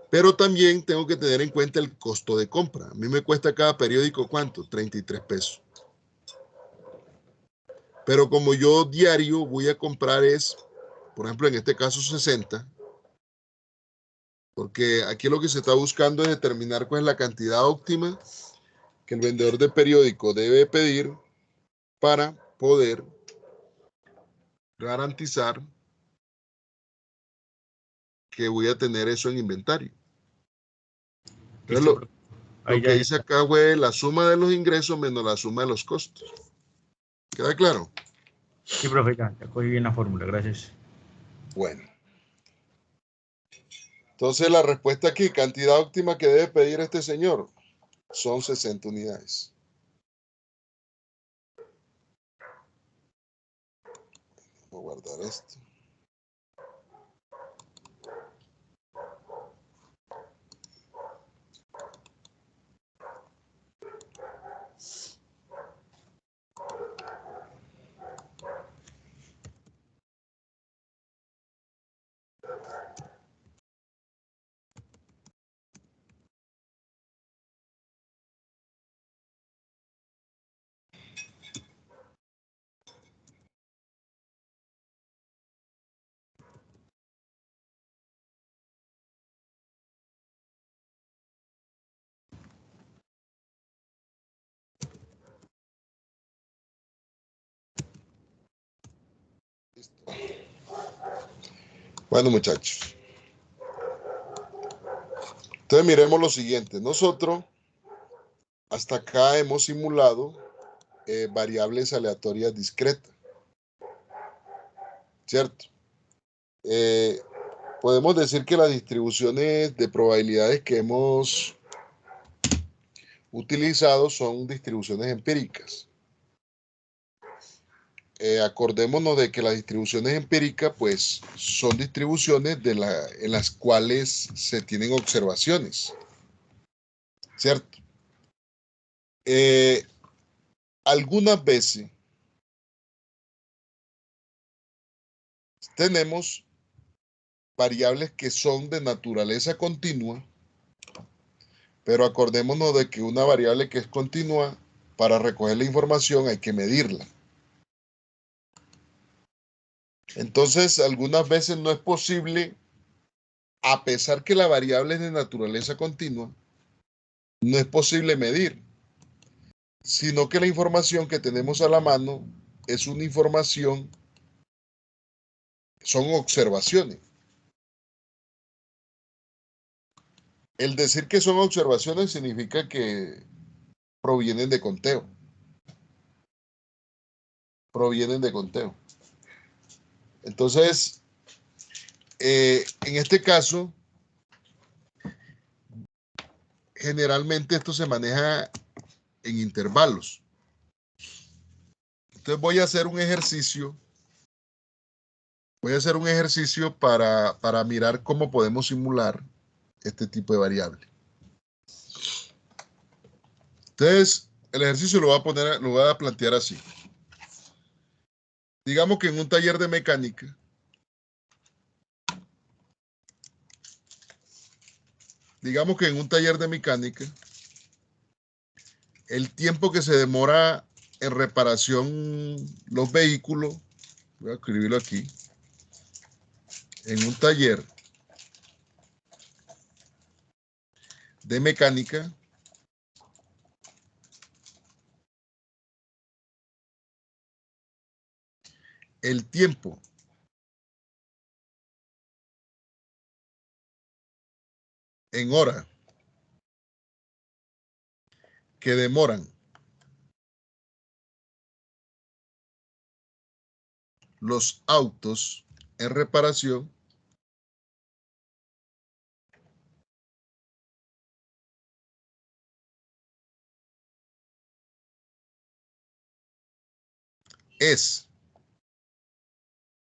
Pero también tengo que tener en cuenta el costo de compra. A mí me cuesta cada periódico, ¿cuánto? 33 pesos. Pero como yo diario voy a comprar por ejemplo, en este caso 60, porque aquí lo que se está buscando es determinar cuál es la cantidad óptima que el vendedor de periódico debe pedir para poder garantizar que voy a tener eso en inventario. Entonces, Listo, profe. lo Ahí que ya, hice acá fue la suma de los ingresos menos la suma de los costos. ¿Queda claro? sí, profe, ya cogí bien la fórmula, gracias. Bueno. Entonces, la respuesta aquí, cantidad óptima que debe pedir este señor, son 60 unidades. Voy a guardar esto. Listo. Bueno, muchachos. Entonces, miremos lo siguiente. Nosotros, hasta acá hemos simulado variables aleatorias discretas, ¿cierto? Podemos decir que las distribuciones de probabilidades que hemos utilizado son distribuciones empíricas. Acordémonos de que las distribuciones empíricas, pues, son distribuciones en las cuales se tienen observaciones, ¿cierto? Algunas veces tenemos variables que son de naturaleza continua, pero acordémonos de que una variable que es continua, para recoger la información hay que medirla. Entonces, algunas veces no es posible, a pesar que la variable es de naturaleza continua, no es posible medir, sino que la información que tenemos a la mano es una información, son observaciones. El decir que son observaciones significa que provienen de conteo. Provienen de conteo. Entonces, en este caso, generalmente esto se maneja en intervalos. Entonces voy a hacer un ejercicio. Voy a hacer un ejercicio para mirar cómo podemos simular este tipo de variable. Entonces, el ejercicio lo voy a plantear así. Digamos que en un taller de mecánica, el tiempo que se demora en reparación los vehículos, voy a escribirlo aquí, en un taller de mecánica, el tiempo en hora que demoran los autos en reparación es.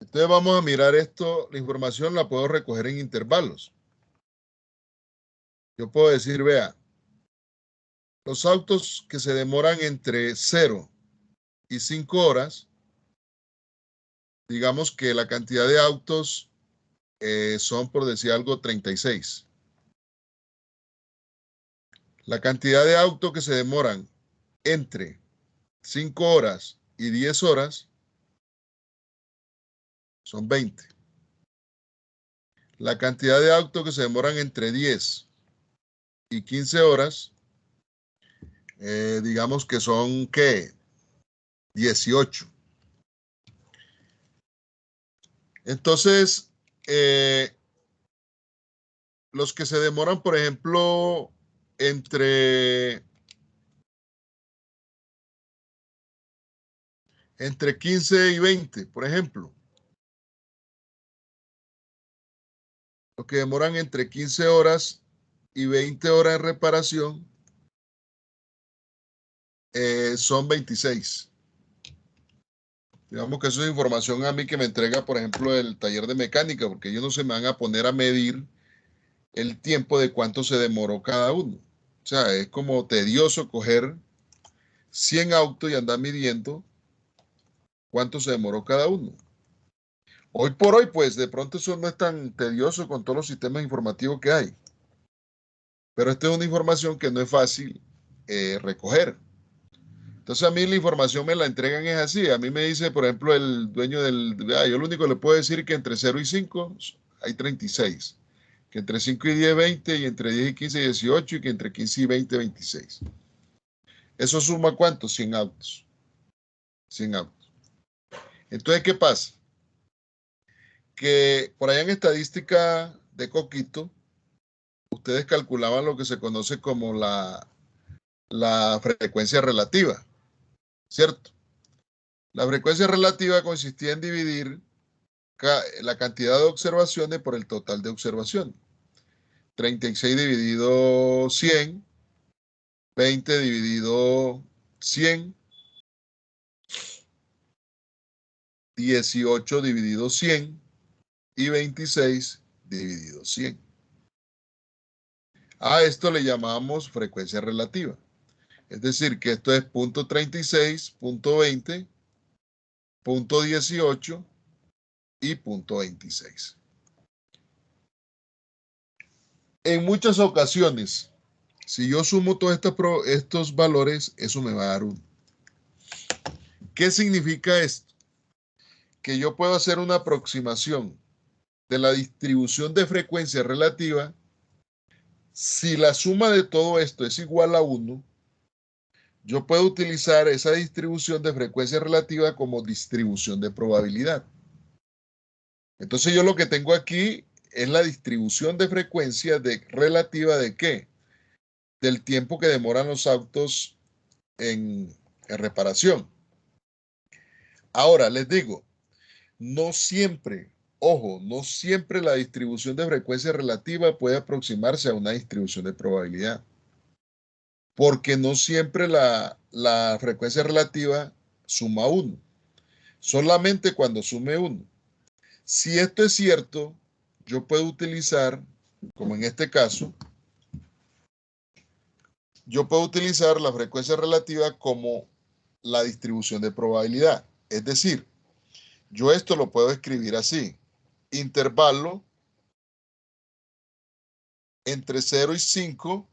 Entonces vamos a mirar esto, la información la puedo recoger en intervalos. Yo puedo decir, vea, los autos que se demoran entre 0 y 5 horas, digamos que la cantidad de autos son, por decir algo, 36. La cantidad de autos que se demoran entre 5 horas y 10 horas son 20. La cantidad de autos que se demoran entre 10 y 15 horas, digamos que son, ¿qué? 18. Entonces, los que se demoran, por ejemplo, entre 15 y 20, por ejemplo. Los que demoran entre 15 horas y 20 horas en reparación son 26. Digamos que eso es información a mí que me entrega, por ejemplo, el taller de mecánica, porque ellos no se me van a poner a medir el tiempo de cuánto se demoró cada uno. O sea, es como tedioso coger 100 autos y andar midiendo cuánto se demoró cada uno. Hoy por hoy, pues, de pronto eso no es tan tedioso con todos los sistemas informativos que hay. Pero esta es una información que no es fácil recoger. Entonces a mí la información me la entregan es así. A mí me dice, por ejemplo, el dueño yo lo único que le puedo decir es que entre 0 y 5 hay 36. Que entre 5 y 10, 20, y entre 10 y 15, 18, y que entre 15 y 20, 26. ¿Eso suma cuánto? 100 autos. 100 autos. Entonces, ¿qué pasa? Que por allá en estadística de Coquito, ustedes calculaban lo que se conoce como la frecuencia relativa, ¿cierto? La frecuencia relativa consistía en dividir la cantidad de observaciones por el total de observaciones. 36 dividido 100, 20 dividido 100, 18 dividido 100 y 26 dividido 100. A esto le llamamos frecuencia relativa. Es decir, que esto es 0.36, 0.20, 0.18 y 0.26. En muchas ocasiones, si yo sumo todos estos valores, eso me va a dar 1. ¿Qué significa esto? Que yo puedo hacer una aproximación de la distribución de frecuencia relativa. Si la suma de todo esto es igual a 1, yo puedo utilizar esa distribución de frecuencia relativa como distribución de probabilidad. Entonces yo lo que tengo aquí es la distribución de frecuencia relativa de ¿qué? Del tiempo que demoran los autos en reparación. Ahora, les digo, no siempre, ojo, no siempre la distribución de frecuencia relativa puede aproximarse a una distribución de probabilidad. Porque no siempre la frecuencia relativa suma 1. Solamente cuando sume 1. Si esto es cierto, yo puedo utilizar, como en este caso, yo puedo utilizar la frecuencia relativa como la distribución de probabilidad. Es decir, yo esto lo puedo escribir así. Intervalo entre 0 y 5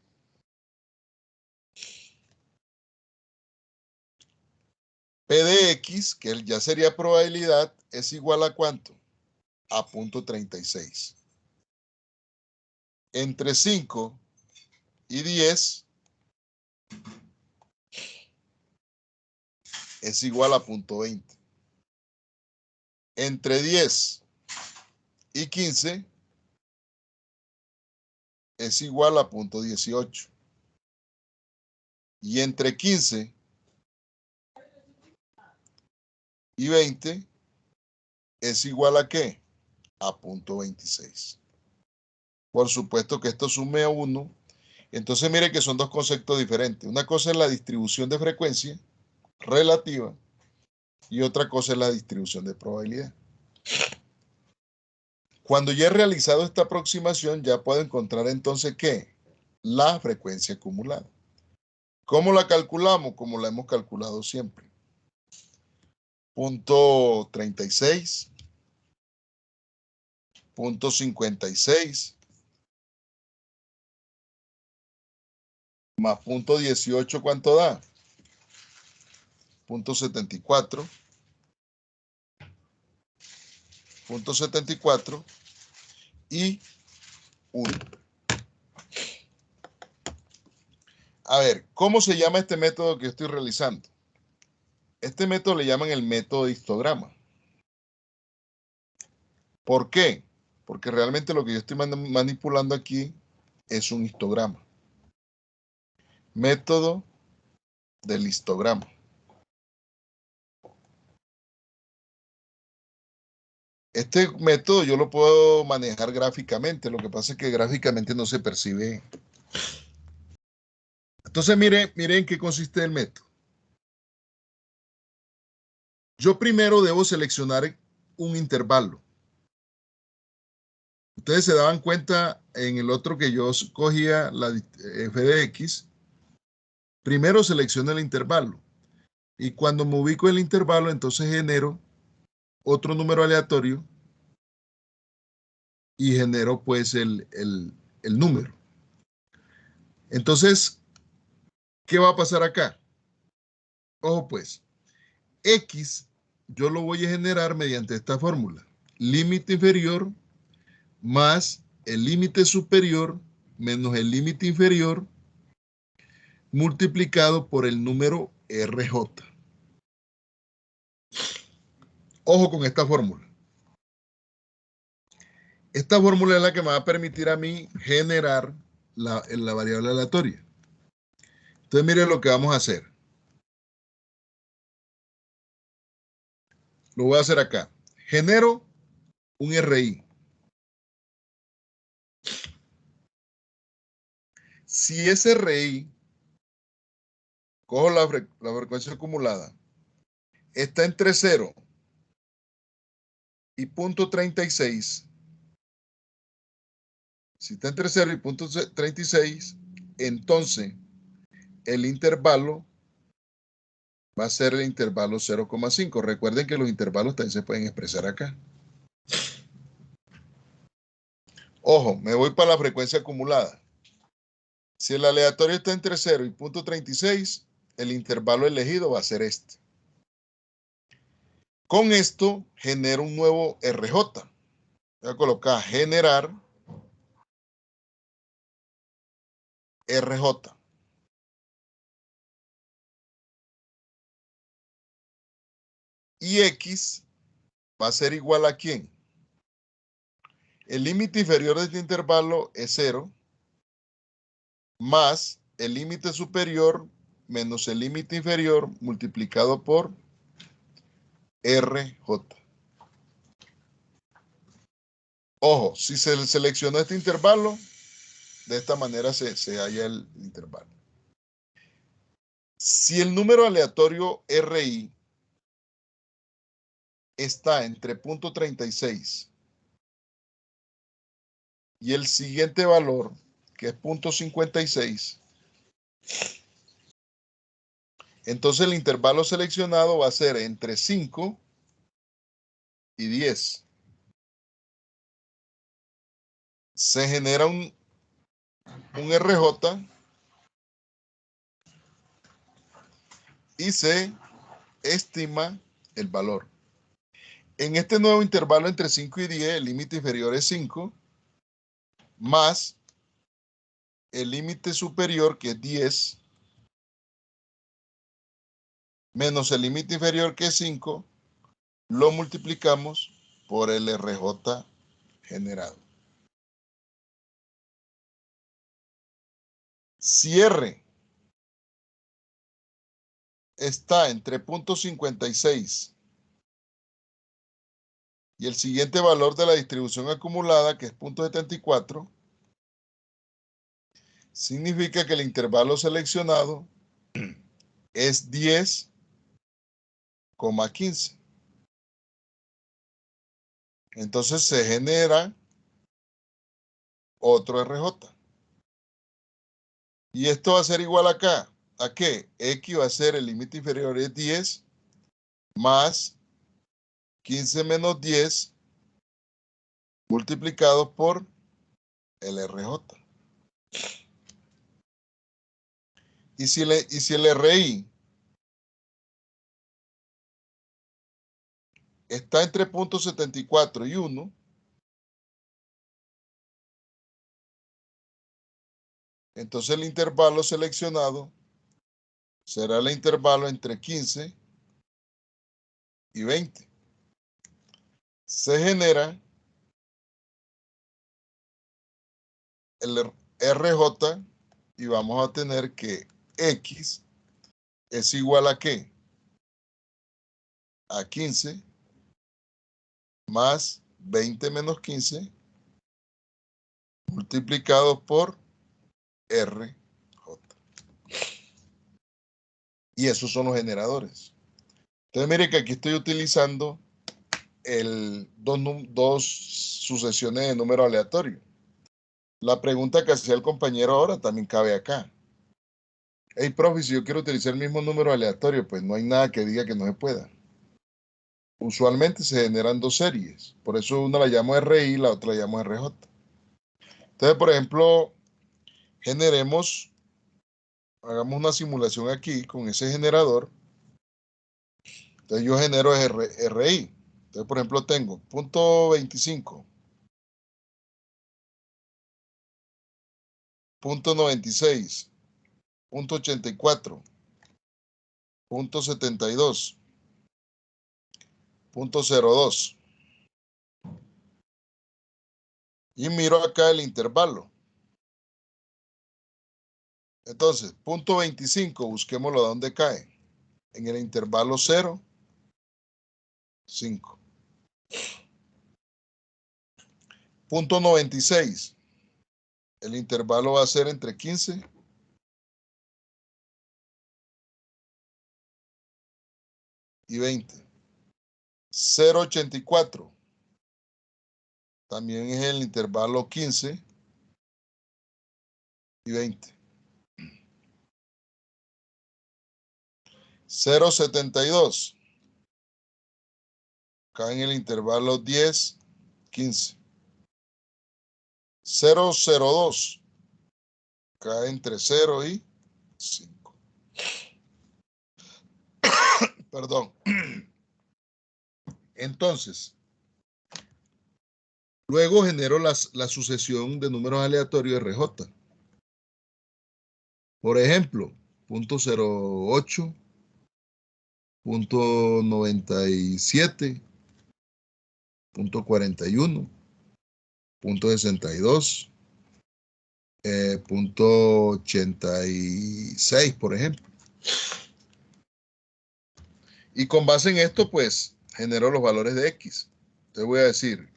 P de X, que ya sería probabilidad, es igual a ¿cuánto? A 0.36. Entre 5 y 10 es igual a 0.20. Entre 10 y 15 es igual a 0.18. Y entre 15 y 20 es igual a ¿qué? A 0.26. Por supuesto que esto sume a 1. Entonces mire que son dos conceptos diferentes. Una cosa es la distribución de frecuencia relativa y otra cosa es la distribución de probabilidad. Cuando ya he realizado esta aproximación, ya puedo encontrar entonces ¿qué? La frecuencia acumulada. ¿Cómo la calculamos? Como la hemos calculado siempre. 0.36, 0.56, más 0.18, ¿cuánto da? 0.74, 0.74 y 1. A ver, ¿cómo se llama este método que estoy realizando? Este método le llaman el método de histograma. ¿Por qué? Porque realmente lo que yo estoy manipulando aquí es un histograma. Método del histograma. Este método yo lo puedo manejar gráficamente, lo que pasa es que gráficamente no se percibe. Entonces, miren en qué consiste el método. Yo primero debo seleccionar un intervalo. Ustedes se daban cuenta en el otro que yo cogía la f de x. Primero selecciono el intervalo. Y cuando me ubico en el intervalo, entonces genero otro número aleatorio y genero pues el número. Entonces, ¿qué va a pasar acá? Ojo pues, X yo lo voy a generar mediante esta fórmula. Límite inferior más el límite superior menos el límite inferior multiplicado por el número RJ. Ojo con esta fórmula. Esta fórmula es la que me va a permitir a mí generar la variable aleatoria. Entonces, miren lo que vamos a hacer. Lo voy a hacer acá. Genero un RI. Si ese RI, cojo la frecuencia acumulada, está entre 0 y 0.36, si está entre 0 y 0.36, entonces el intervalo va a ser el intervalo 0,5. Recuerden que los intervalos también se pueden expresar acá. Ojo, me voy para la frecuencia acumulada. Si el aleatorio está entre 0 y 0.36, el intervalo elegido va a ser este. Con esto genero un nuevo RJ. Voy a colocar generar RJ. Y X va a ser igual a ¿quién? El límite inferior de este intervalo es 0, más el límite superior menos el límite inferior multiplicado por RJ. Ojo, si se selecciona este intervalo, de esta manera se halla el intervalo. Si el número aleatorio RI está entre 0.36 y el siguiente valor, que es 0.56, entonces el intervalo seleccionado va a ser entre 5 y 10. Se genera un RJ y se estima el valor. En este nuevo intervalo entre 5 y 10, el límite inferior es 5, más el límite superior, que es 10, menos el límite inferior, que es 5, lo multiplicamos por el RJ generado. Si R está entre 0.56 y el siguiente valor de la distribución acumulada, que es 0.74, significa que el intervalo seleccionado es 10,15. Entonces se genera otro RJ. Y esto va a ser igual acá. ¿A qué? X va a ser el límite inferior es 10 más 15 menos 10 multiplicado por el RJ. Y si el RI está entre 0.74 y 1, entonces el intervalo seleccionado será el intervalo entre 15 y 20. Se genera el RJ y vamos a tener que X es igual a ¿qué? A 15 más 20 menos 15 multiplicado por RJ. Y esos son los generadores. Entonces mire que aquí estoy utilizando dos sucesiones de número aleatorio. La pregunta que hacía el compañero ahora también cabe acá. Hey, profe, si yo quiero utilizar el mismo número aleatorio, pues no hay nada que diga que no se pueda. Usualmente se generan dos series. Por eso una la llamo RI y la otra la llamo RJ. Entonces, por ejemplo, hagamos una simulación aquí con ese generador. Entonces yo genero RI. Entonces, por ejemplo, tengo 0.25, 0.96, 0.84, 0.72, 0.02. Y miro acá el intervalo. Entonces, 0.25, busquémoslo de dónde cae. En el intervalo 0, 5. 0.96. El intervalo va a ser entre 15 y 20. 0.84. También es el intervalo 15 y 20. 0.72. Acá en el intervalo 10, 15. 0,02. Cae entre 0 y 5. Perdón. Entonces, luego genero la sucesión de números aleatorios RJ. Por ejemplo, 0.08, 0.97, 0.41, 0.62, 0.86, por ejemplo. Y con base en esto, pues, genero los valores de X. Entonces voy a decir,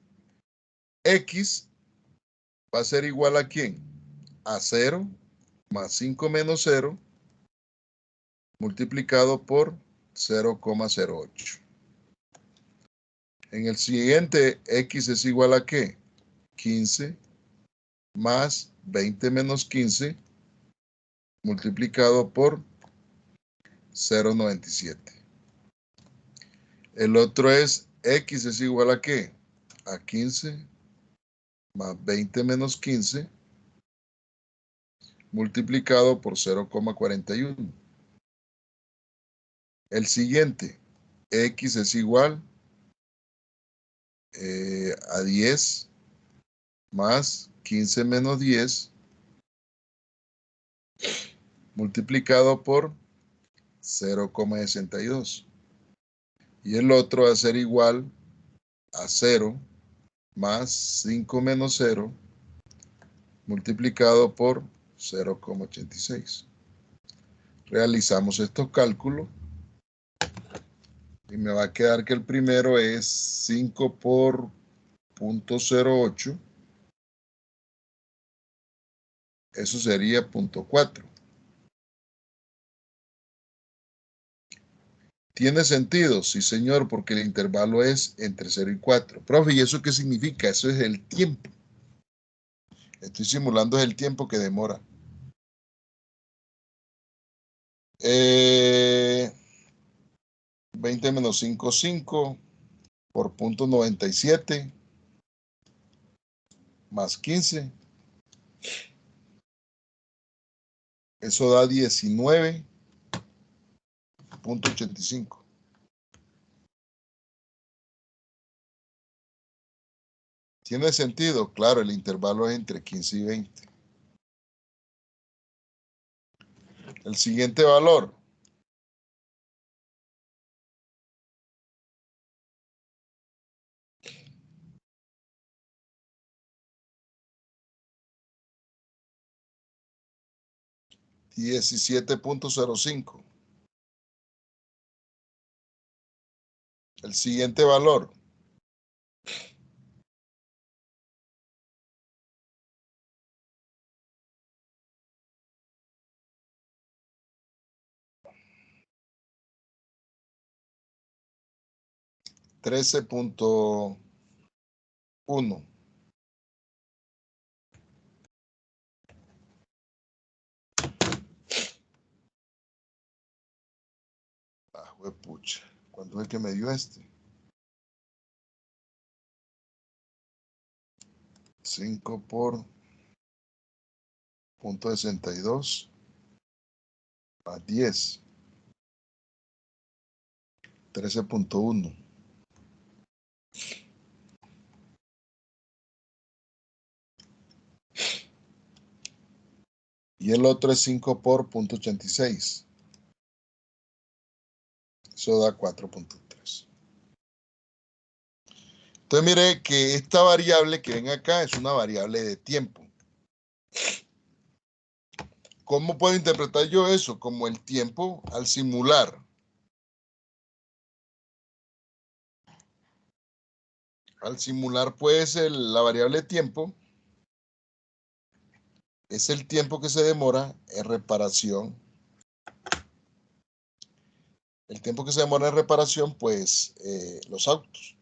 X va a ser igual a ¿quién? A 0 más 5 menos 0 multiplicado por 0,08. En el siguiente, X es igual a ¿qué? 15 más 20 menos 15 multiplicado por 0,97. El otro es X es igual a ¿qué? A 15 más 20 menos 15 multiplicado por 0,41. El siguiente, X es igual a 10 más 15 menos 10 multiplicado por 0,62. Y el otro va a ser igual a 0 más 5 menos 0 multiplicado por 0,86. Realizamos estos cálculos y me va a quedar que el primero es 5 por 0.08. Eso sería 0.4. ¿Tiene sentido? Sí, señor, porque el intervalo es entre 0 y 4. Profe, ¿y eso qué significa? Eso es el tiempo. Estoy simulando el tiempo que demora. 20 menos 5, 5 por 0.97 más 15. Eso da 19.85. ¿Tiene sentido? Claro, el intervalo es entre 15 y 20. El siguiente valor. $17.05. El siguiente valor. $13.1. Ah, pucha. ¿Cuánto es que me dio este? 5 por 0.62 a 10. 13.1. Y el otro es 5 por 0.86. Eso da 4.3. Entonces mire que esta variable que ven acá es una variable de tiempo. ¿Cómo puedo interpretar yo eso? Como el tiempo al simular. Al simular, pues, la variable tiempo es el tiempo que se demora en reparación. El tiempo que se demora en reparación, pues, los autos.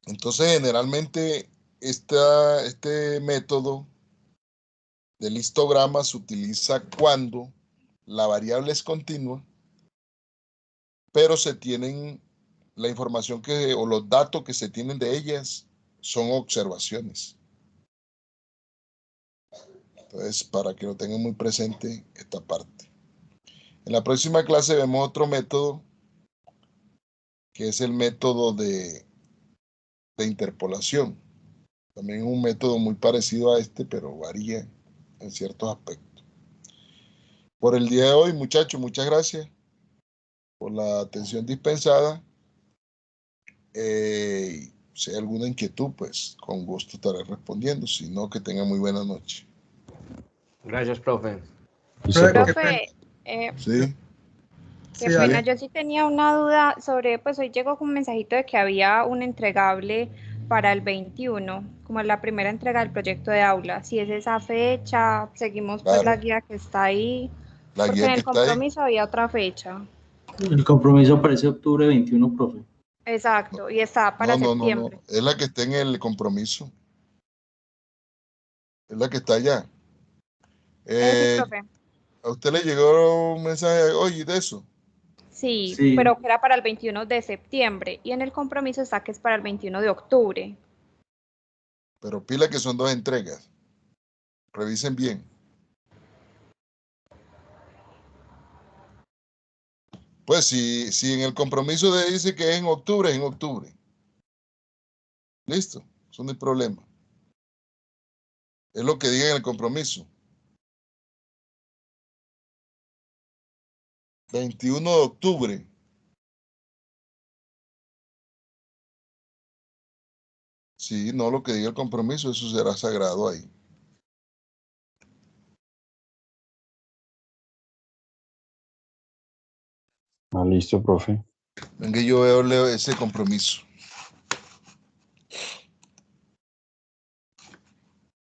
Entonces, generalmente, este método del histograma se utiliza cuando la variable es continua, pero se tienen la información o los datos que se tienen de ellas son observaciones. Entonces, para que lo tengan muy presente esta parte. En la próxima clase vemos otro método, que es el método de interpolación. También es un método muy parecido a este, pero varía en ciertos aspectos. Por el día de hoy, muchachos, muchas gracias por la atención dispensada. Si hay alguna inquietud, pues con gusto estaré respondiendo. Si no, que tengan muy buena noche. Gracias, profe. Profe, ¿Sí? qué Sí, pena, dale. yo sí tenía una duda sobre, pues hoy llegó con un mensajito de que había un entregable para el 21, como la primera entrega del proyecto de aula. Si es esa fecha, seguimos pues la Claro. guía que está ahí, La porque guía en que el está ahí. compromiso había otra fecha. El compromiso aparece octubre 21, profe. Exacto, y está para No. septiembre. Es la que está en el compromiso. Es la que está allá. Sí, profe. ¿A usted le llegó un mensaje hoy de eso? Sí, Sí. pero que era para el 21 de septiembre y en el compromiso está que es para el 21 de octubre. Pero pila que son 2 entregas. Revisen bien. Pues si en el compromiso dice que es en octubre, es en octubre. Listo, eso no hay problema. Es lo que diga en el compromiso. 21 de octubre. Sí, no lo que diga el compromiso, eso será sagrado ahí. Ah, listo, profe. Venga, yo leo ese compromiso.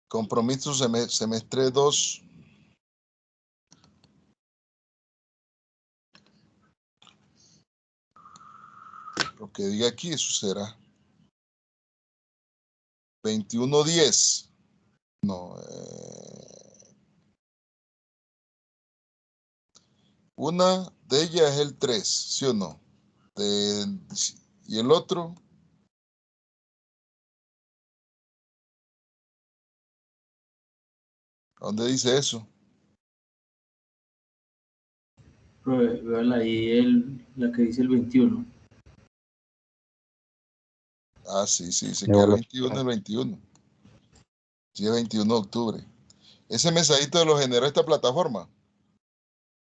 Compromiso semestre 2. Lo que diga aquí, eso será. 21-10. No. Una de ellas es el 3, ¿sí o no? Y el otro. ¿Dónde dice eso? Profe, véala ahí la que dice el 21. Ah, sí, se queda el 21, el 21. Sí, el 21 de octubre. Ese mensajito lo generó esta plataforma.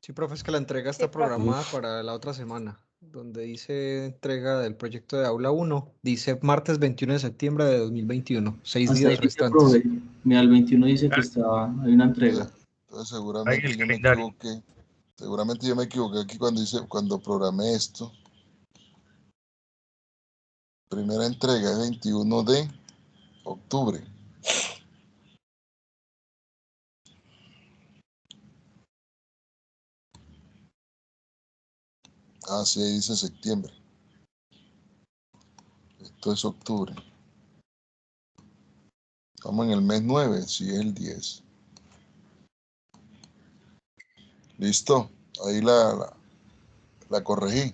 Sí, profe, es que la entrega está programada para la otra semana, donde dice entrega del proyecto de aula 1, dice martes 21 de septiembre de 2021, 6 Hasta ahí días dice, restantes. profe. Mira, el 21 dice que hay una entrega. Entonces seguramente yo me equivoqué. Seguramente yo me equivoqué aquí cuando programé esto. Primera entrega es 21 de octubre. Ah, sí, ahí dice septiembre. Esto es octubre. Estamos en el mes 9, sí, es el 10. Listo. Ahí la corregí.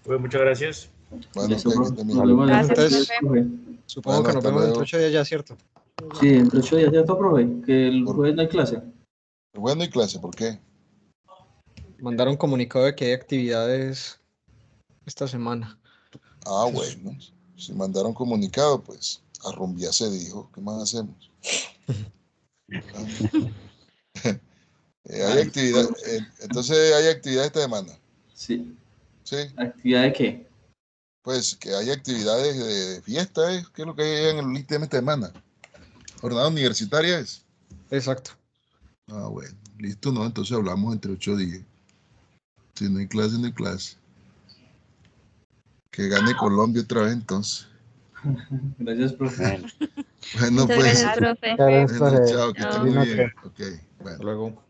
Pues muchas gracias. Bueno, Listo, que profe. esté Nos bien. vemos la Gracias, próxima vez, profe. profe. Supongo Bueno, que nos hasta vemos dentro de luego. 8 días ya, ¿cierto? Sí, dentro de 8 días, ¿cierto, profe? Que el Por- jueves no hay clase. Bueno, y clase, ¿por qué? Mandaron comunicado de que hay actividades esta semana. Ah, bueno. Si mandaron comunicado, pues a rumbia se dijo. ¿Qué más hacemos? Hay actividad. Entonces hay actividad esta semana. Sí. Sí. ¿Actividad de qué? Pues que hay actividades de fiesta, ¿eh? ¿Qué es lo que hay en el tema esta semana? ¿Jornada universitaria es? Exacto. Ah, bueno. Listo, ¿no? Entonces hablamos entre 8 días. Si no hay clase, no hay clase. Que gane Colombia otra vez entonces. Gracias, profe. Bueno. Bueno, Muchas pues. gracias, profe. Bueno, chao, que esté Chao. muy bien. Ok, Hasta bueno. luego.